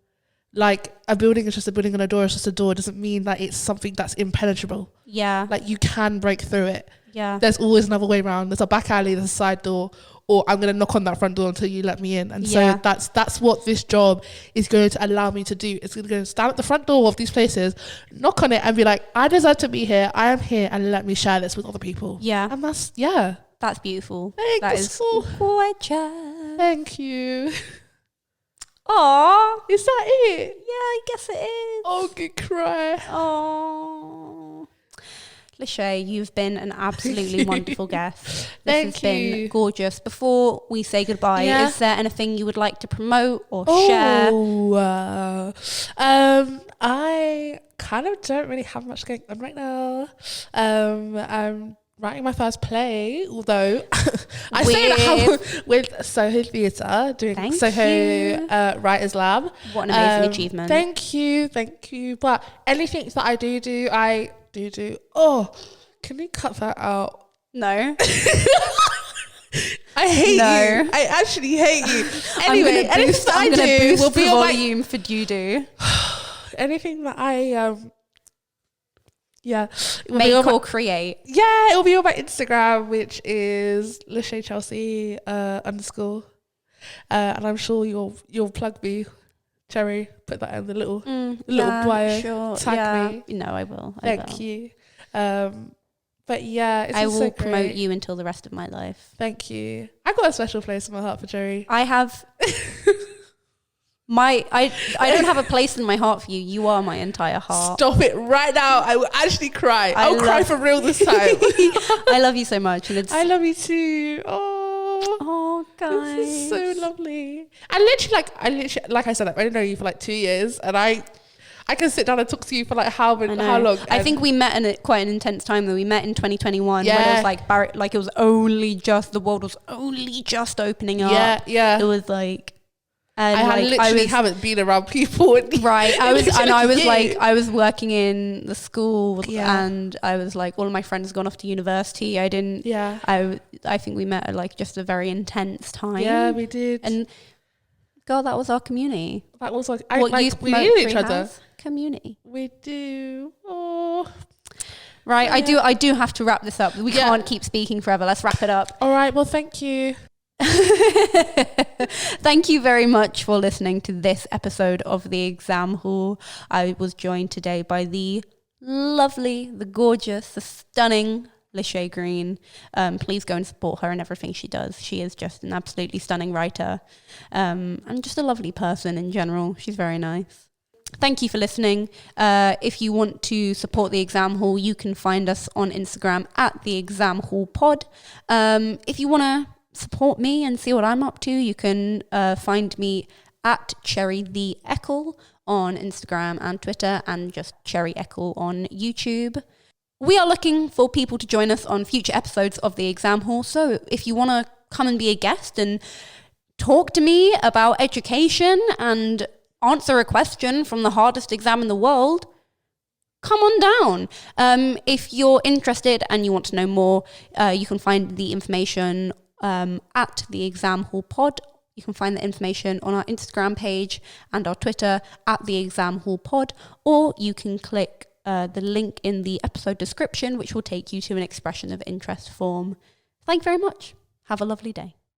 Speaker 2: Like, a building is just a building and a door is just a door. It doesn't mean that it's something that's impenetrable. Like, you can break through it. There's always another way around. There's a back alley, there's a side door, or I'm going to knock on that front door until you let me in. And so that's what this job is going to allow me to do. It's going to stand at the front door of these places, knock on it and be like, I deserve to be here. I am here, and let me share this with other people. And
Speaker 1: that's beautiful.
Speaker 2: That is
Speaker 1: so gorgeous.
Speaker 2: Thank you.
Speaker 1: Aww.
Speaker 2: Is that it?
Speaker 1: Yeah, I guess it is.
Speaker 2: Oh, good cry.
Speaker 1: Oh. Lashay, you've been an absolutely wonderful guest. This has been gorgeous. Before we say goodbye, is there anything you would like to promote or share? I kind of don't really have much going on right now. I'm
Speaker 2: writing my first play, although I say that with Soho Theatre, doing Soho Writers Lab.
Speaker 1: What an amazing achievement.
Speaker 2: Thank you. But anything that I do, I do. Oh, can you cut that out?
Speaker 1: No.
Speaker 2: I hate you. I actually hate you. Anyway, anything that I do will be on
Speaker 1: volume for you do.
Speaker 2: Anything that I
Speaker 1: make or create.
Speaker 2: Yeah, it'll be on my Instagram, which is Lashay Chelsea _ and I'm sure you'll plug me, Cherry. Put that in the little bio.
Speaker 1: Sure.
Speaker 2: Tag me.
Speaker 1: No, I will.
Speaker 2: Thank you. But yeah, it's
Speaker 1: I will
Speaker 2: so
Speaker 1: promote
Speaker 2: great.
Speaker 1: you until the rest of my life.
Speaker 2: Thank you. I got a special place in my heart for Cherry.
Speaker 1: I have. I don't have a place in my heart for you. You are my entire heart.
Speaker 2: Stop it right now. I will actually cry. I'll cry for real this time.
Speaker 1: I love you so much. And
Speaker 2: I love you too. Oh,
Speaker 1: guys.
Speaker 2: This is so lovely. I literally, like I said, I've only known you for like 2 years, and I can sit down and talk to you for like how long?
Speaker 1: I think we met in quite an intense time though. We met in 2021 when it was like it was only just, the world was only just opening up.
Speaker 2: Yeah.
Speaker 1: It was like, and
Speaker 2: I haven't been around people.
Speaker 1: Right. I was working in the school and I was like, all of my friends had gone off to university. I think we met at like just a very intense time.
Speaker 2: Yeah, we did.
Speaker 1: And God, that was our community.
Speaker 2: That was like,
Speaker 1: we needed each other. Community.
Speaker 2: We do. Oh.
Speaker 1: Right. Yeah. I do have to wrap this up. We can't keep speaking forever. Let's wrap it up.
Speaker 2: All right. Well, thank you.
Speaker 1: Thank you very much for listening to this episode of The Exam Hall. I was joined today by the lovely, the gorgeous, the stunning Lashay Green. Please go and support her and everything she does. She is just an absolutely stunning writer, and just a lovely person in general. She's very nice. Thank you for listening. If you want to support The Exam Hall, you can find us on Instagram at The Exam Hall Pod. If you want to support me and see what I'm up to, you can find me at Cherry the Eckle on Instagram and Twitter, and just Cherry Eckle on YouTube. We are looking for people to join us on future episodes of The Exam Hall. So if you want to come and be a guest and talk to me about education and answer a question from the hardest exam in the world, come on down. If you're interested and you want to know more, you can find the information at The Exam Hall Pod. You can find the information on our Instagram page and our Twitter at The Exam Hall Pod, or you can click the link in the episode description, which will take you to an expression of interest form. Thank you very much. Have a lovely day.